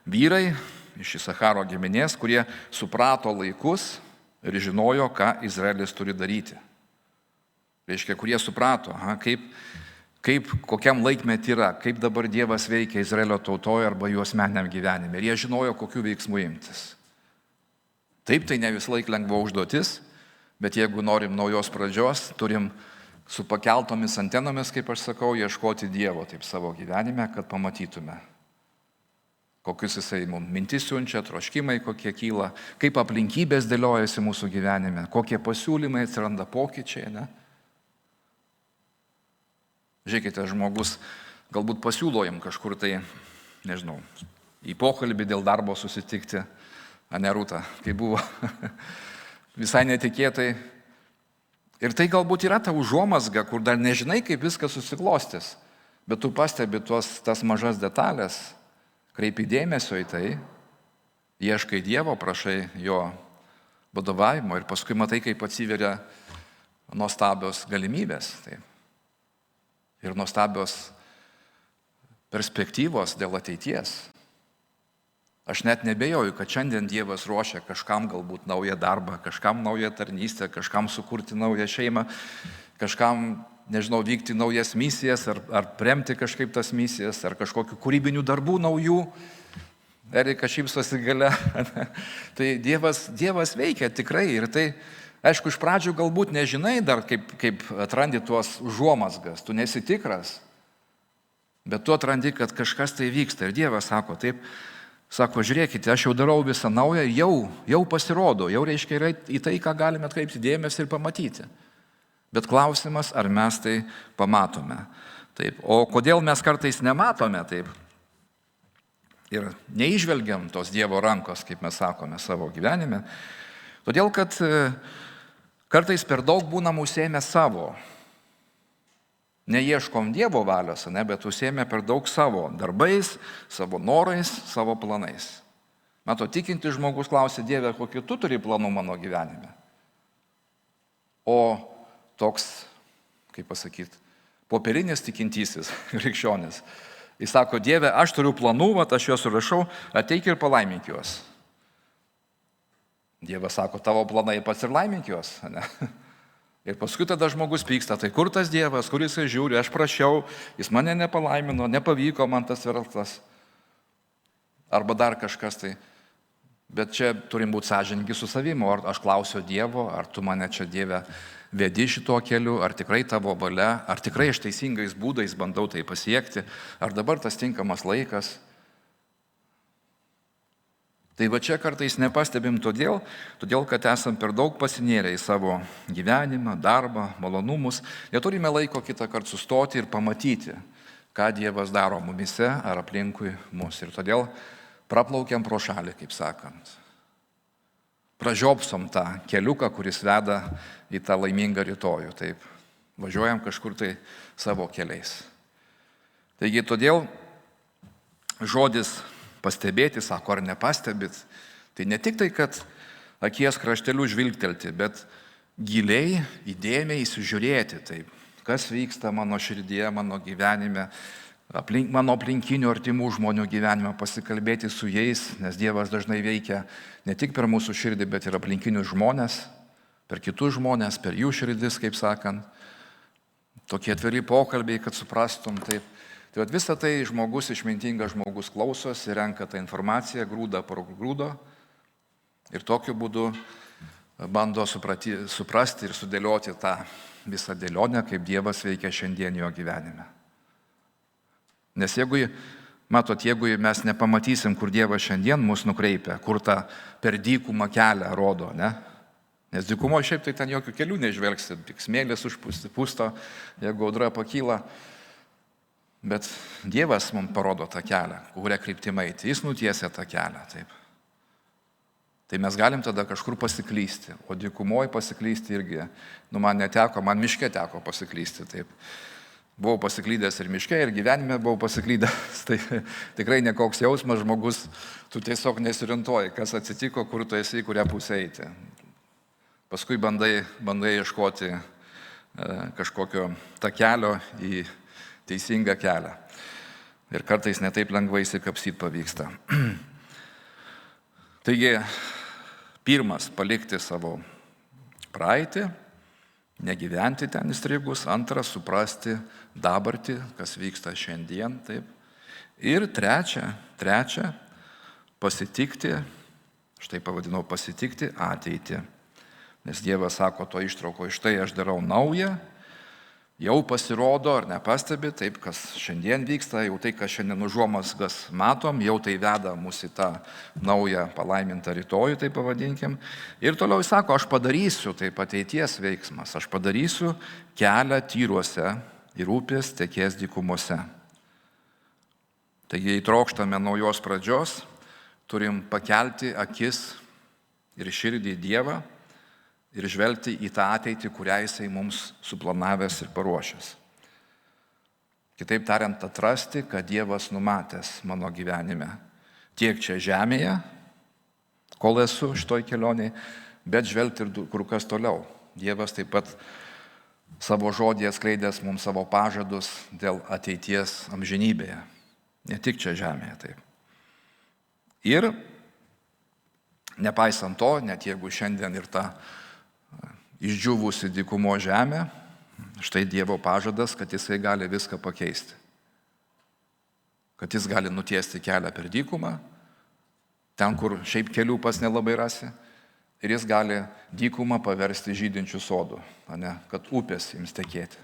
vyrai iš Isacharo giminės, kurie suprato laikus ir žinojo, ką Izraelis turi daryti. Reiškia, kurie suprato, kokiam laikmetį yra, kaip dabar Dievas veikia Izraelio tautoje arba jų asmeniniam gyvenime. Ir jie žinojo, kokių veiksmų imtis. Taip, tai ne vis laik lengva užduotis, bet jeigu norim naujos pradžios, turim su pakeltomis antenomis, kaip aš sakau, ieškoti Dievo taip savo gyvenime, kad pamatytume, kokius jisai mums mintis siunčia, troškimai kokie kyla, kaip aplinkybės dėliojasi mūsų gyvenime, kokie pasiūlymai atsiranda, pokyčiai, ne? Žiūrėkite, žmogus galbūt pasiūlo jam kažkur tai, nežinau, į pokalbį dėl darbo susitikti, ane Rūta, kai buvo visai netikėtai. Ir tai galbūt yra ta užuomazga, kur dar nežinai, kaip viskas susiklostys, bet tu pastebi tas mažas detalės, kreipi dėmesio į tai, ieškai Dievo, prašai jo vadovavimo ir paskui matai, kaip atsiveria nuostabios galimybės. Tai. Ir nuostabios perspektyvos dėl ateities. Aš net nebejoju, kad šiandien Dievas ruošia kažkam galbūt naują darbą, kažkam naują tarnystę, kažkam sukurti naują šeimą, kažkam, nežinau, vykti naujas misijas, ar remti kažkaip tas misijas, ar kažkokių kūrybinių darbų naujų. Erika šypsosi gale. Tai Dievas veikia tikrai. Ir tai, aišku, iš pradžių galbūt nežinai dar, kaip atrandi tuos užuomazgas. Tu nesi tikras, bet tu atrandi, kad kažkas tai vyksta. Ir Dievas sako, taip, sako, žiūrėkite, aš jau darau visą naują, jau pasirodo, jau reiškia yra į tai, ką galime atkreipti dėmesį ir pamatyti. Bet klausimas, ar mes tai pamatome. Taip. O kodėl mes kartais nematome taip ir neižvelgiam tos Dievo rankos, kaip mes sakome, savo gyvenime? Todėl, kad kartais per daug būnam užsiėmę savo. Neieškom Dievo valios, bet užsiėmę per daug savo darbais, savo norais, savo planais. Mato, tikintis žmogus klausia, Dieve, kokį tu turi planų mano gyvenime? O toks, kaip pasakyti, popierinis tikintysis krikščionis. Jis sako, Dieve, aš turiu planų, aš juos surašau, ateik ir palaimink juos. Dievas sako, tavo planai pats ir laimink juos. Ne? Ir paskui tada žmogus pyksta, tai kur tas Dievas, kur jisai žiūri, aš prašiau, jis mane nepalaimino, nepavyko man tas verslas. Arba dar kažkas tai. Bet čia turim būti sąžiningi su savimi, ar aš klausiu Dievo, ar tu mane čia, Dieve, vedi šituo keliu, ar tikrai tavo valia, ar tikrai aš teisingais būdais bandau tai pasiekti, ar dabar tas tinkamas laikas. Tai va čia kartais nepastebim todėl, kad esam per daug pasinėrę į savo gyvenimą, darbą, malonumus. Neturime laiko kitą kartą sustoti ir pamatyti, ką Dievas daro mumise ar aplinkui mus. Ir todėl praplaukiam pro šalį, kaip sakant. Pražiopsom tą keliuką, kuris veda į tą laimingą rytojų. Taip, važiuojam kažkur tai savo keliais. Taigi todėl žodis pastebėti, sako, ar nepastebit, tai ne tik tai, kad akies krašteliu žvilgtelti, bet giliai, įdėmiai įsižiūrėti, taip, kas vyksta mano širdyje, mano gyvenime, mano aplinkinių artimų žmonių gyvenime, pasikalbėti su jais, nes Dievas dažnai veikia ne tik per mūsų širdį, bet ir aplinkinius žmonės, per kitus žmonės, per jų širdis, kaip sakant. Tokie atviri pokalbiai, kad suprastum, taip. Tai visą tai žmogus, išmintingas žmogus klausosi, renka tą informaciją, grūdą pro grūdo ir tokiu būdu bando suprasti ir sudėlioti tą visą dėlionę, kaip Dievas veikia šiandien jo gyvenime. Nes jeigu mes nepamatysim, kur Dievas šiandien mus nukreipia, kur tą per dykumą kelią rodo, ne? Nes dykumoje šiaip tai ten jokių kelių nežvelgsi, tik smėlis užpusto, jeigu audra pakyla. Bet Dievas mums parodo tą kelią, kurią kryptimą eiti. Jis nutiesia tą kelią, taip. Tai mes galim tada kažkur pasiklysti, o dykumoje pasiklysti irgi, man neteko, man miške teko pasiklysti, taip. Buvau pasiklydęs ir miške, ir gyvenime buvau pasiklydęs, tai tikrai nekoks jausmas žmogus, tu tiesiog nesirintuoji, kas atsitiko, kur tu esi, kurią pusę eiti. Paskui bandai ieškoti kažkokio takelio į teisingą kelią. Ir kartais netaip lengvai įsikapsyti pavyksta. Taigi, pirmas, palikti savo praeitį, negyventi ten įstrigus. Antras, suprasti dabartį, kas vyksta šiandien. Taip. Ir trečia, pasitikti, štai pavadinau pasitikti ateitį. Nes Dievas sako to ištrauko, štai aš darau naują, jau pasirodo ar nepastebi, taip, kas šiandien vyksta, jau tai, kas šiandien užuomazgas matom, jau tai veda mus į tą naują palaimintą rytojų, tai pavadinkim. Ir toliau jis sako, aš padarysiu, taip ateities veiksmas, aš padarysiu kelią tyruose ir upės tekės dykumose. Taigi, jei trokštame naujos pradžios, turim pakelti akis ir širdį į Dievą, ir žvelgti į tą ateitį, kurią jisai mums suplanavęs ir paruošęs. Kitaip tariant, atrasti, kad Dievas numatęs mano gyvenime tiek čia žemėje, kol esu šitoj kelionėje, bet žvelgti ir kur kas toliau. Dievas taip pat savo žodį atskleidęs mums savo pažadus dėl ateities amžinybėje, ne tik čia žemėje. Taip. Ir nepaisant to, net jeigu šiandien ir ta išdžiūvusi dykumo žemė, štai Dievo pažadas, kad jisai gali viską pakeisti. Kad jis gali nutiesti kelią per dykumą, ten, kur šiaip kelių pas nelabai rasi, ir jis gali dykumą paversti žydinčių sodų, kad upės jums tekėti.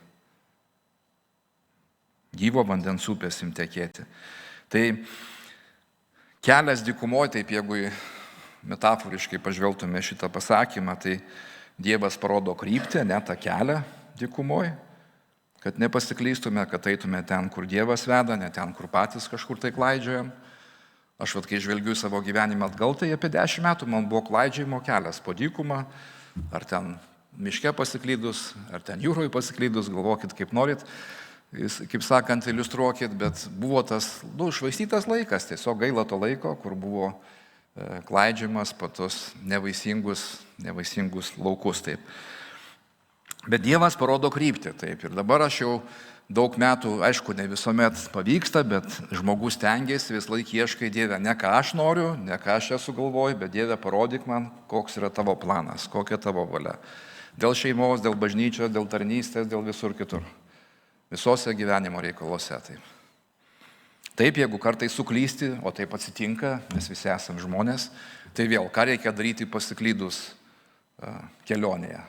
Gyvo vandens upės jums tekėti. Tai kelias dykumoje, taip jeigu metaforiškai pažvelgtume šitą pasakymą, tai Dievas parodo kryptį, tą kelią dykumoje, kad nepasiklystume, kad eitume ten, kur Dievas veda, ne ten, kur patys kažkur tai klaidžiojam. Aš kai žvelgiu savo gyvenimą atgal, tai apie 10 metų man buvo klaidžiojimo kelias po dykumą, ar ten miške pasiklydus, ar ten jūroje pasiklydus, galvokit kaip norit, kaip sakant, iliustruokit, bet buvo tas, švaistytas laikas, tiesiog gaila to laiko, kur buvo klaidžiamas po tos nevaisingus laukus. Taip. Bet Dievas parodo kryptį. Taip. Ir dabar aš jau daug metų, aišku, ne visuomet pavyksta, bet žmogus tengiasi, vis laik ieškai Dieve, ne ką aš noriu, ne ką aš esu galvoju, bet Dieve parodyk man, koks yra tavo planas, kokia tavo valia. Dėl šeimos, dėl bažnyčios, dėl tarnystės, dėl visur kitur. Visose gyvenimo reikaluose. Taip, jeigu kartais suklysti, o taip atsitinka, mes visi esame žmonės, tai vėl, ką reikia daryti pasiklydus kelionėje.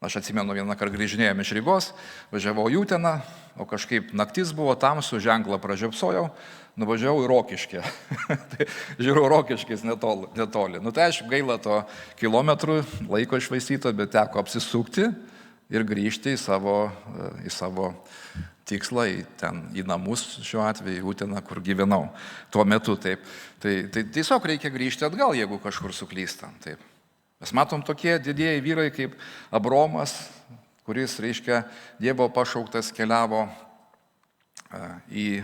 Aš atsimenu, vieną kartą grįžinėjome iš Rygos, važiavau į Uteną, o kažkaip naktis buvo tamsu, ženklą pražiopsojau, nuvažiavau į Rokiškę. Tai žiūrėjau, Rokiškės netoli. Tai aišku, gaila to kilometrų, laiko išvaistyto, bet teko apsisukti ir grįžti į savo tikslą, į namus šiuo atveju, į Uteną, kur gyvenau tuo metu. Taip. Tai tiesiog reikia grįžti atgal, jeigu kažkur suklystam. Taip. Mes matom tokie didieji vyrai kaip Abromas, kuris, reiškia, Dievo pašauktas keliavo į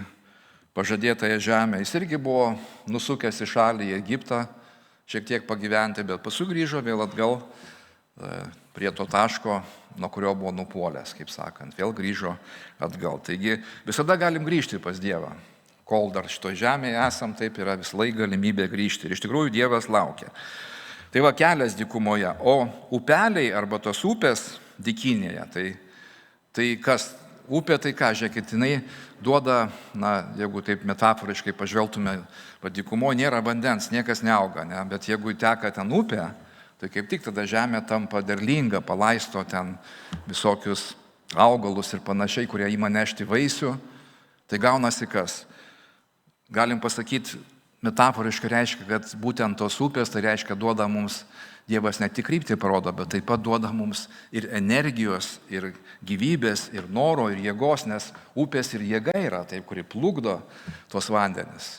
pažadėtąją žemę. Jis irgi buvo nusukęs į šalį, į Egiptą, šiek tiek pagyventi, bet paskui grįžo vėl atgal prie to taško, nuo kurio buvo nupuolęs, kaip sakant, vėl grįžo atgal. Taigi visada galim grįžti pas Dievą. Kol dar šitoje žemėje esam, taip yra vis laik galimybė grįžti. Ir iš tikrųjų Dievas laukia. Tai va kelias dykumoje, o upeliai arba tos upės dykinėje, tai kas? Upė tai ką, žiūrėkit, jinai duoda, jeigu taip metaforiškai pažvelgtume, dykumoje nėra vandens, niekas neauga, ne? Bet jeigu teka ten upė, tai kaip tik tada žemė tampa derlinga, palaisto ten visokius augalus ir panašiai, kurie ima nešti vaisių, tai gaunasi kas? Galim pasakyti, metaforiškai reiškia, kad būtent tos upės, tai reiškia, duoda mums, Dievas ne tik kryptį parodo, bet taip pat duoda mums ir energijos, ir gyvybės, ir noro, ir jėgos, nes upės ir jėga yra, taip, kuri plukdo tos vandenis.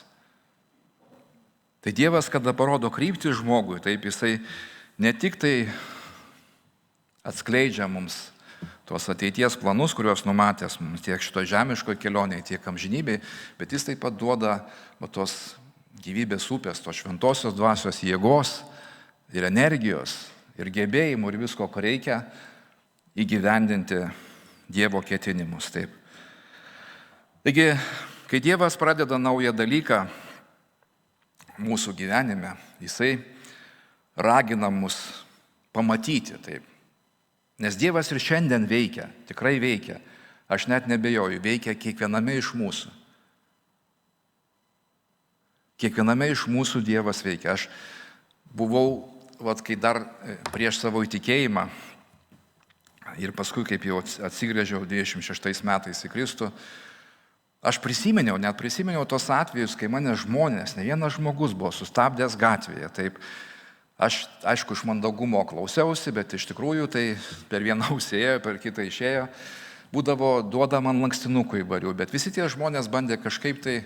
Tai Dievas, kada parodo kryptį žmogui, taip jisai ne tik tai atskleidžia mums tuos ateities planus, kuriuos numatęs mums tiek šito žemiško kelionėje, tiek amžinybėje, bet jis taip pat duoda tos gyvybės upės, tos šventosios dvasios jėgos ir energijos ir gebėjimų ir visko, ko reikia įgyvendinti Dievo ketinimus. Taip. Taigi, kai Dievas pradeda naują dalyką mūsų gyvenime, jisai ragina mus pamatyti taip. Nes Dievas ir šiandien veikia, tikrai veikia. Aš net nebejoju, veikia kiekviename iš mūsų. Kiekviename iš mūsų Dievas veikia. Aš buvau, kai dar prieš savo įtikėjimą ir paskui, kaip jau atsigręžiau 26 metais į Kristų, aš prisiminiau tos atvejus, kai mane žmonės, ne vienas žmogus buvo sustabdęs gatvėje. Taip, aš, aišku, iš mandagumo klausiausi, bet iš tikrųjų tai per vieną ausį ėjo, per kitą išėjo, būdavo duoda man lankstinukų įvairių, bet visi tie žmonės bandė kažkaip tai,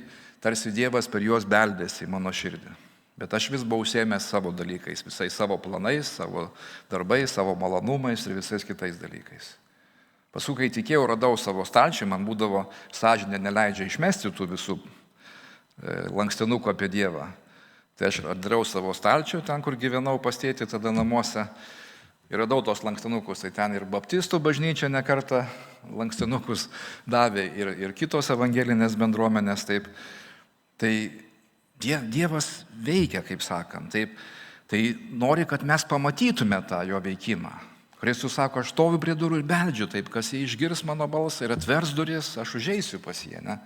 tarsi Dievas per juos beldėsi į mano širdį. Bet aš vis buvau užsiėmęs savo dalykais, visais savo planais, savo darbais, savo malonumais ir visais kitais dalykais. Paskui, kai tikėjau, radau savo stalčių, man būdavo sąžinė neleidžia išmesti tų visų lankstinukų apie Dievą. Tai aš atdariau savo stalčių, ten, kur gyvenau pas tėtį tada namuose, ir radau tos lankstinukus. Tai ten ir baptistų bažnyčia nekartą lankstinukus davė, ir kitos evangelinės bendruomenės. Taip. Tai Dievas veikia, kaip sakant. Taip. Tai nori, kad mes pamatytume tą jo veikimą. Kristus sako, aš stoviu prie durų ir beldžiu, taip, kas jie išgirs mano balsą ir atvers duris, aš užeisiu pas jį, ne?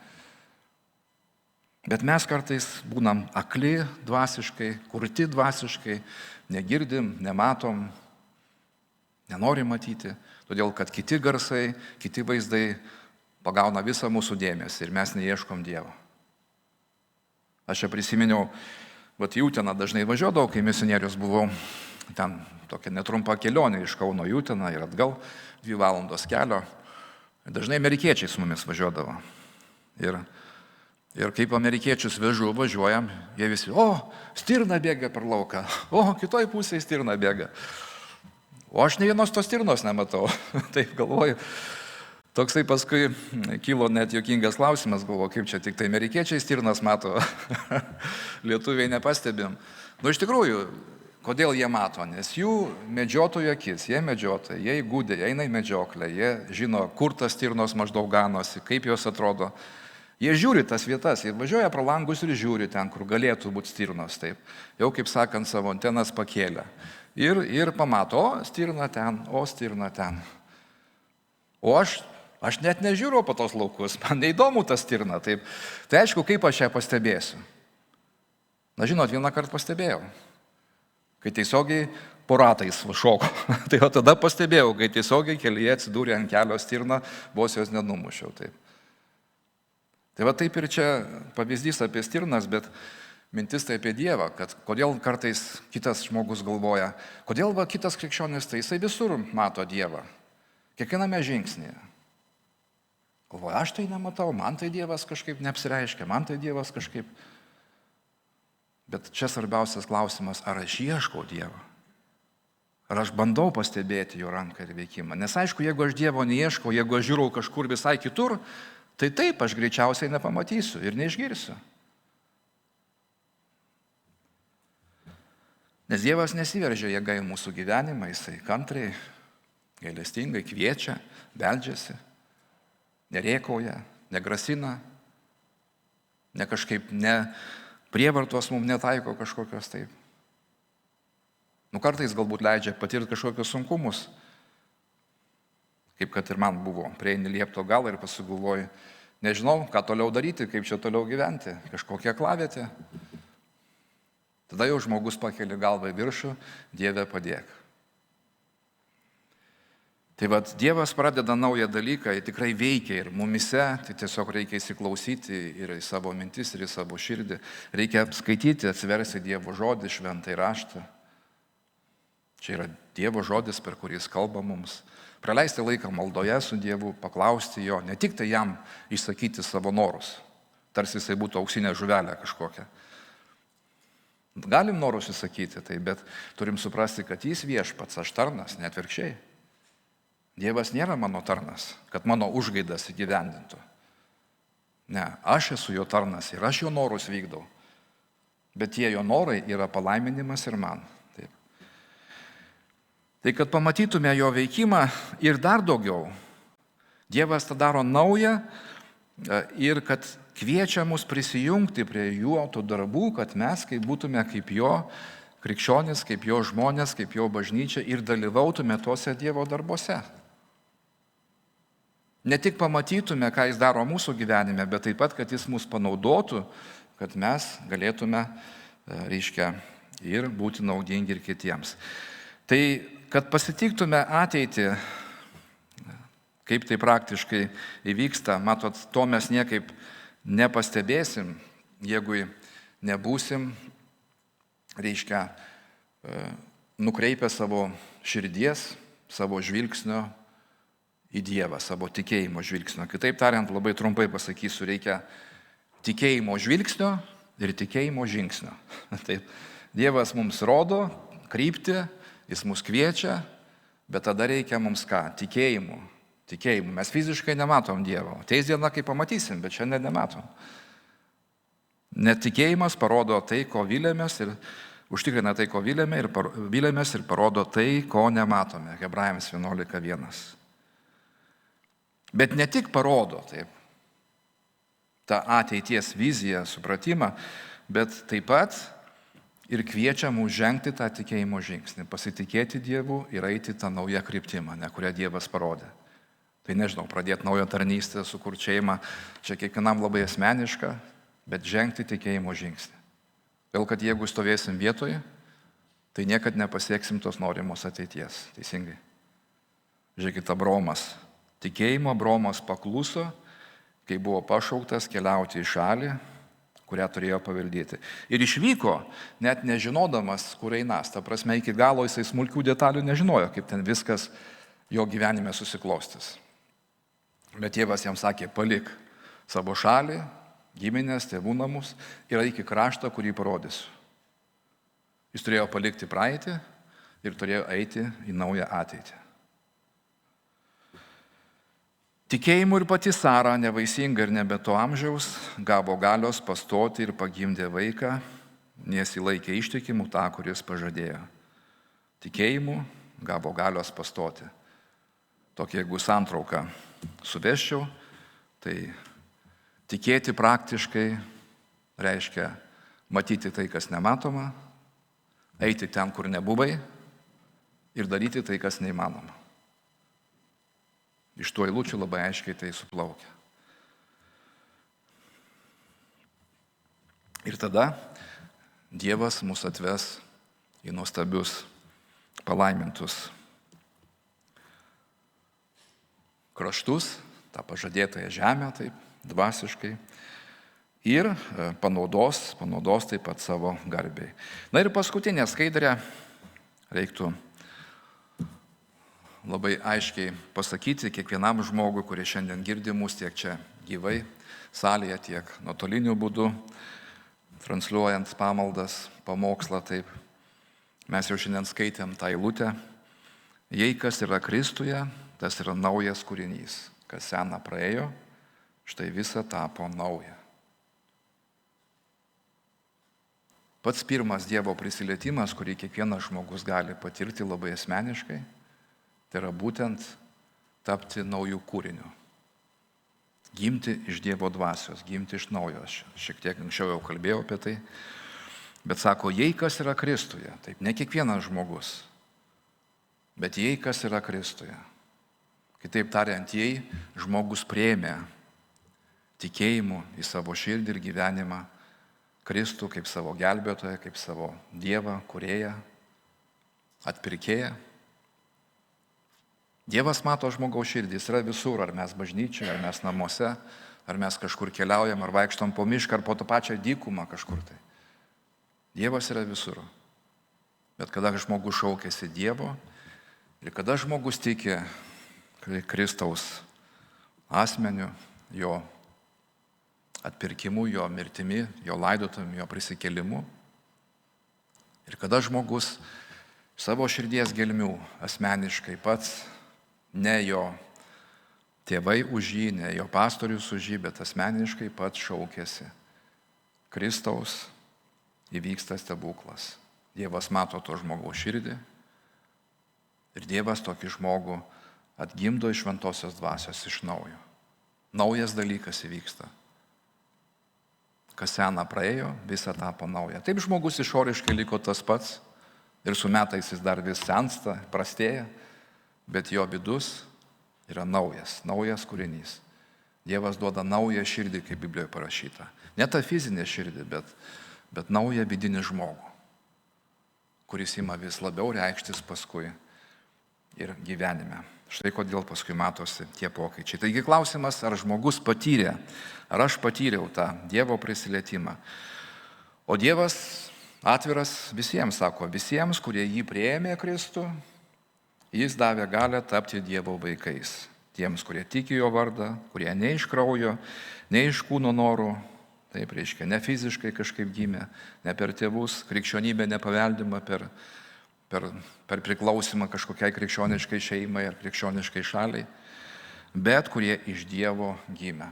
Bet mes kartais būnam akli dvasiškai, kurti dvasiškai, negirdim, nematom, nenorim matyti, todėl kad kiti garsai, kiti vaizdai pagauna visą mūsų dėmesį ir mes neieškom Dievo. Aš čia prisiminiau, į Uteną dažnai važiuodavau, kai misionierius buvau, ten tokia netrumpa kelionė iš Kauno į Uteną ir atgal, 2 valandos kelio. Dažnai amerikiečiai su mumis važiuodavo. Ir kaip amerikiečius važiuojam, jie visi, stirna bėga per lauką, kitoj pusėje stirna bėga. O aš ne vienos tos stirnos nematau, taip galvoju. Toksai paskui kilo net juokingas klausimas, galvoju, kaip čia tik tai amerikiečiai stirnas mato, lietuviai nepastebim. Iš tikrųjų, kodėl jie mato? Nes jų medžiotojų akis, jie medžiotojai, jie įgūdė, jie eina į medžioklę, jie žino, kur tas stirnos maždaug ganosi, kaip jos atrodo. Jie žiūri tas vietas, jie važiuoja pro langus ir žiūri ten, kur galėtų būti stirnos. Taip. Jau, kaip sakant, savo antenas pakėlė. ir pamato, o stirna ten. O aš net nežiūriu po tos laukus, man neįdomu ta stirna. Taip. Tai aišku, kaip aš ją pastebėsiu. Na žinot, vieną kartą pastebėjau, kai tiesiogiai po ratais šoko. Tai o tada pastebėjau, kai tiesiogiai kelyje atsidūrė ant kelio stirna, vos jos nenumušiau. Taip. Tai va taip ir čia pavyzdys apie stirnas, bet mintis tai apie Dievą, kad kodėl kartais kitas žmogus galvoja, kodėl va kitas krikščionis, tai jisai visur mato Dievą, kiekviename žingsnėje. Galvoja, aš tai nematau, man tai Dievas kažkaip neapsireiškia, man tai Dievas kažkaip. Bet čia svarbiausias klausimas, ar aš ieškau Dievo? Ar aš bandau pastebėti jo ranką ir veikimą? Nes aišku, jeigu aš Dievo neieškau, jeigu aš žiūrau kažkur visai kitur, tai taip aš greičiausiai nepamatysiu ir neišgirsiu. Nes Dievas nesiveržia jėga į mūsų gyvenimą, jisai kantriai, gailestingai kviečia, beldžiasi, nerėkauja, negrasina, prievartos mums netaiko kažkokios taip. Kartais galbūt leidžia patirti kažkokius sunkumus, kaip kad ir man buvo. Prieini liepto galą ir pasigalvoju, nežinau, ką toliau daryti, kaip čia toliau gyventi, kažkokia aklavietė. Tada jau žmogus pakeli galvą į viršų, Dieve padėk. Tai vad, Dievas pradeda naują dalyką, jis tikrai veikia ir mumise, tai tiesiog reikia įsiklausyti ir į savo mintis, ir į savo širdį. Reikia skaityti, atsiversti Dievo žodį, šventąjį raštą. Čia yra Dievo žodis, per kurį jis kalba mums. Praleisti laiką maldoje su Dievu, paklausti jo, ne tik tai jam išsakyti savo norus, tarsi jisai būtų auksinė žuvelė kažkokia. Galim norus išsakyti, tai, bet turim suprasti, kad jis viešpats, aš tarnas, net atvirkščiai. Dievas nėra mano tarnas, kad mano užgaidas įgyvendintų. Ne, aš esu jo tarnas ir aš jo norus vykdau. Bet tie jo norai yra palaiminimas ir man. Taip. Tai kad pamatytume jo veikimą ir dar daugiau, Dievas tą daro naują ir kad kviečia mus prisijungti prie jo tų darbų, kad mes būtume kaip jo krikščionis, kaip jo žmonės, kaip jo bažnyčia ir dalyvautume tuose Dievo darbuose. Ne tik pamatytume, ką jis daro mūsų gyvenime, bet taip pat, kad jis mus panaudotų, kad mes galėtume, ir būti naudingi ir kitiems. Tai, kad pasitiktume ateitį, kaip tai praktiškai įvyksta, matot, to mes niekaip nepastebėsim, jeigu nebūsim, nukreipę savo širdies, savo žvilgsnio į Dievą, savo tikėjimo žvilgsnio. Kitaip tariant, labai trumpai pasakysiu, reikia tikėjimo žvilgsnio ir tikėjimo žingsnio. Taip, Dievas mums rodo kryptį, jis mus kviečia, bet tada reikia mums ką? Tikėjimu. Mes fiziškai nematom Dievo. Ateis diena, kai pamatysim, bet šiandien nematom. Netikėjimas parodo tai, ko vilėmės ir užtikrina tai, ko vilėmės ir parodo tai, ko nematome. Hebrajams 11:1. Bet ne tik parodo taip tą ateities viziją, supratimą, bet taip pat ir kviečia mus žengti tą tikėjimo žingsnį, pasitikėti Dievu ir eiti tą naują kryptimą, kurią Dievas parodė. Tai nežinau, pradėti naują tarnystę, sukurti šeimą, čia kiekvienam labai asmeniška, bet žengti tikėjimo žingsnį. Vėl, kad jeigu stovėsim vietoje, tai niekad nepasieksim tos norimos ateities. Teisingai. Žiūrėkit, Abraomas. Tikėjimo Abraomas pakluso, kai buvo pašauktas keliauti į šalį, kurią turėjo paveldėti. Ir išvyko, net nežinodamas, kur einas. Ta prasme, iki galo jisai smulkių detalių nežinojo, kaip ten viskas jo gyvenime susiklostys. Bet tėvas jam sakė, palik savo šalį, giminės, tėvų namus ir eik į kraštą, kurį parodysiu. Jis turėjo palikti praeitį ir turėjo eiti į naują ateitį. Tikėjimu ir pati Sara, nevaisinga ir nebe to amžiaus, gavo galios pastoti ir pagimdė vaiką, nes įlaikė ištikimų tą, kuris pažadėjo. Tikėjimu gavo galios pastoti. Tokia, jeigu santrauką suvesčiau, tai tikėti praktiškai reiškia matyti tai, kas nematoma, eiti ten, kur nebuvai, ir daryti tai, kas neįmanoma. Iš tų eilučių labai aiškiai tai suplaukia. Ir tada Dievas mus atves į nuostabius, palaimintus kraštus, tą pažadėtąją žemę, taip, dvasiškai, ir panaudos taip pat savo garbiai. Na ir paskutinė skaidrė, reiktų labai aiškiai pasakyti kiekvienam žmogui, kuris šiandien girdi mus tiek čia gyvai salėje, tiek nuotoliniu būdu, transliuojant pamaldas, pamokslą, taip. Mes jau šiandien skaitėm tą eilutę. Jei kas yra Kristuje, tas yra naujas kūrinys. Kas sena praėjo, štai visa tapo nauja. Pats pirmas Dievo prisilietimas, kurį kiekvienas žmogus gali patirti labai asmeniškai, tai yra būtent tapti naujų kūrinių. Gimti iš Dievo dvasios, gimti iš naujo. Aš šiek tiek anksčiau jau kalbėjau apie tai. Bet sako, jei kas yra Kristuje, taip, ne kiekvienas žmogus, bet jei kas yra Kristuje. Kitaip tariant, jei žmogus priėmė tikėjimu į savo širdį ir gyvenimą Kristų kaip savo gelbėtoją, kaip savo Dievą, kūrėją, atpirkėją. Dievas mato žmogaus širdį, jis yra visur, ar mes bažnyčioje, ar mes namuose, ar mes kažkur keliaujam, ar vaikštom po mišką, ar po tą pačią dykumą kažkur tai. Dievas yra visur. Bet kada žmogus šaukėsi Dievo ir kada žmogus tiki Kristaus asmeniu, jo atpirkimu, jo mirtimi, jo laidotuvimu, jo prisikėlimu. Ir kada žmogus savo širdies gelmių asmeniškai pats, ne jo tėvai už jį, ne jo pastorius už jį, bet asmeniškai pats šaukėsi Kristaus, įvyksta stebuklas. Dievas mato to žmogaus širdį ir Dievas tokį žmogų atgimdo iš šventosios dvasios iš naujo. Naujas dalykas įvyksta. Kas sena praėjo, visa tapo nauja. Taip žmogus išoriškai liko tas pats ir su metais jis dar vis sensta, prastėja, bet jo vidus yra naujas kūrinys. Dievas duoda naują širdį, kaip Biblijoje parašyta. Ne tą fizinę širdį, bet naują vidinį žmogų, kuris ima vis labiau reikštis paskui ir gyvenime. Štai kodėl paskui matosi tie pokyčiai. Taigi klausimas, ar žmogus patyrė, ar aš patyriau tą Dievo prisilietimą. O Dievas atviras visiems, sako, visiems, kurie jį priėmė Kristų, jis davė galią tapti Dievo vaikais. Tiems, kurie tiki jo vardą, kurie ne iš kraujo, ne iš kūno norų, taip reiškia, ne fiziškai kažkaip gimė, ne per tėvus, krikščionybė nepaveldima per priklausimą kažkokiai krikščioniškai šeimai ar krikščioniškai šaliai, bet kurie iš Dievo gimė.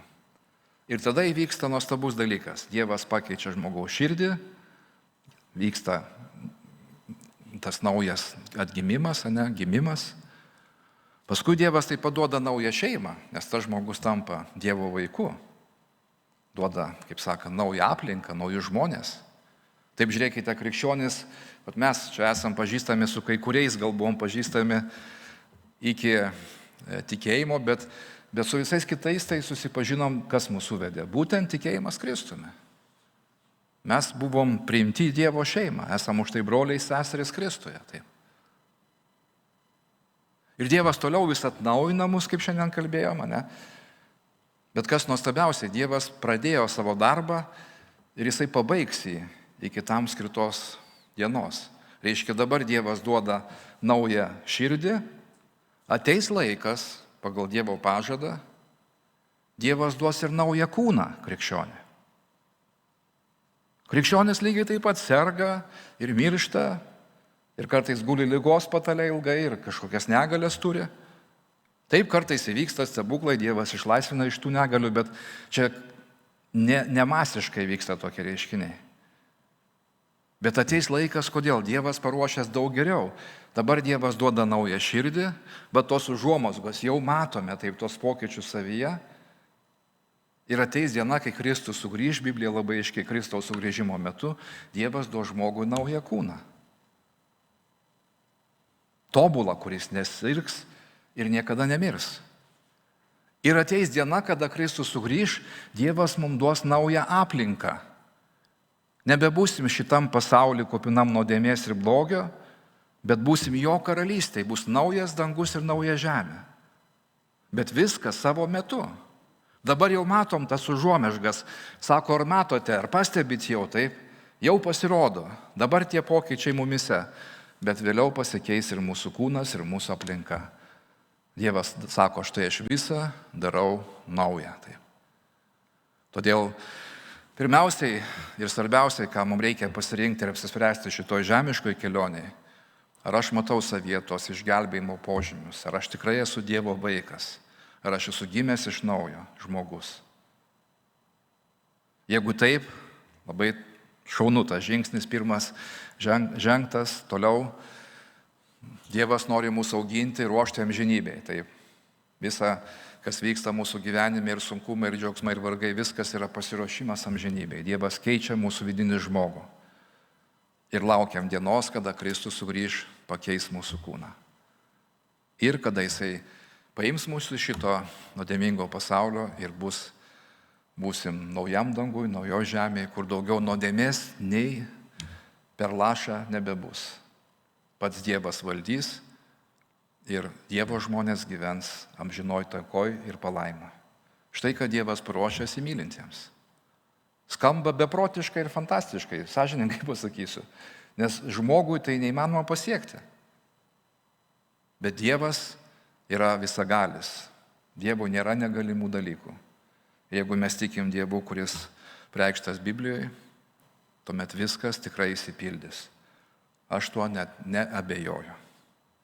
Ir tada įvyksta nuostabus dalykas. Dievas pakeičia žmogaus širdį, vyksta tas naujas atgimimas, gimimas. Paskui Dievas taip paduoda naują šeimą, nes tas žmogus tampa Dievo vaiku. Duoda, kaip sako, naują aplinką, naujus žmonės. Taip žiūrėkite, krikščionys, mes čia esam pažįstami su kai kuriais, gal buvom pažįstami iki tikėjimo, bet su visais kitais tai susipažinom, kas mūsų vedė. Būtent tikėjimas Kristumi. Mes buvom priimti į Dievo šeimą, esam už tai broliai seserys Kristuje. Taip. Ir Dievas toliau vis atnaujina mus, kaip šiandien kalbėjome, ne? Bet kas nuostabiausia, Dievas pradėjo savo darbą ir jisai pabaigs jį iki tam skirtos dienos. Reiškia, dabar Dievas duoda naują širdį, ateis laikas, pagal Dievo pažadą, Dievas duos ir naują kūną krikščionį. Krikščionis lygiai taip pat serga ir miršta, ir kartais guli ligos patale ilgai, ir kažkokias negalias turi. Taip kartais įvyksta stebuklai, Dievas išlaisvina iš tų negalių, bet čia ne masiškai vyksta tokie reiškiniai. Bet ateis laikas, kodėl Dievas paruošęs daug geriau. Dabar Dievas duoda naują širdį, bet tos užuomazgos jau matome taip tos pokyčius savyje. Ir ateis diena, kai Kristus sugrįž, Biblija labai aiškiai, Kristaus sugrįžimo metu Dievas duos žmogui naują kūną. tobulą, kuris nesirgs ir niekada nemirs. Ir ateis diena, kada Kristus sugrįš, Dievas mums duos naują aplinką. Nebebūsim šitam pasauliu kupinam nuodėmės ir blogio, bet būsim jo karalystėje, bus naujas dangus ir nauja žemė. Bet viskas savo metu. Dabar jau matom tas užuomazgas, sako, ar matote, ar pastebit jau taip, jau pasirodo, dabar tie pokyčiai mumise, bet vėliau pasikeis ir mūsų kūnas, ir mūsų aplinka. Dievas sako, štai aš visą darau naują. Taip. Todėl pirmiausiai ir svarbiausiai, ką mums reikia pasirinkti ir apsispręsti šitoj žemiškoj kelionėje, ar aš matau savyje tos išgelbėjimo požymius, ar aš tikrai esu Dievo vaikas, ar aš esu gimęs iš naujo žmogus. Jeigu taip, labai šaunu tas žingsnis pirmas žengtas, toliau Dievas nori mūsų auginti ir ruošti amžinybėje. Taip, visa, kas vyksta mūsų gyvenime, ir sunkumai, ir džiaugsmai, ir vargai, viskas yra pasiruošimas amžinybėje. Dievas keičia mūsų vidinį žmogų. Ir laukiam dienos, kada Kristus sugrįž, pakeis mūsų kūną. Ir kada Jisai paims mūsų šito nuodėmingo pasaulio ir būsim naujam dangui, naujo žemėje, kur daugiau nuodėmės nei per lašą nebebus. Pats Dievas valdys ir Dievo žmonės gyvens amžinoj taikoj ir palaima. Štai ką Dievas paruošęs įmylintiems. Skamba beprotiškai ir fantastiškai, sąžiningai pasakysiu, nes žmogui tai neįmanoma pasiekti. Bet Dievas yra visagalis. Dievui nėra negalimų dalykų. Jeigu mes tikim Dievu, kuris preikštas Biblijoje, tuomet viskas tikrai išsipildys. Aš tuo net neabejoju.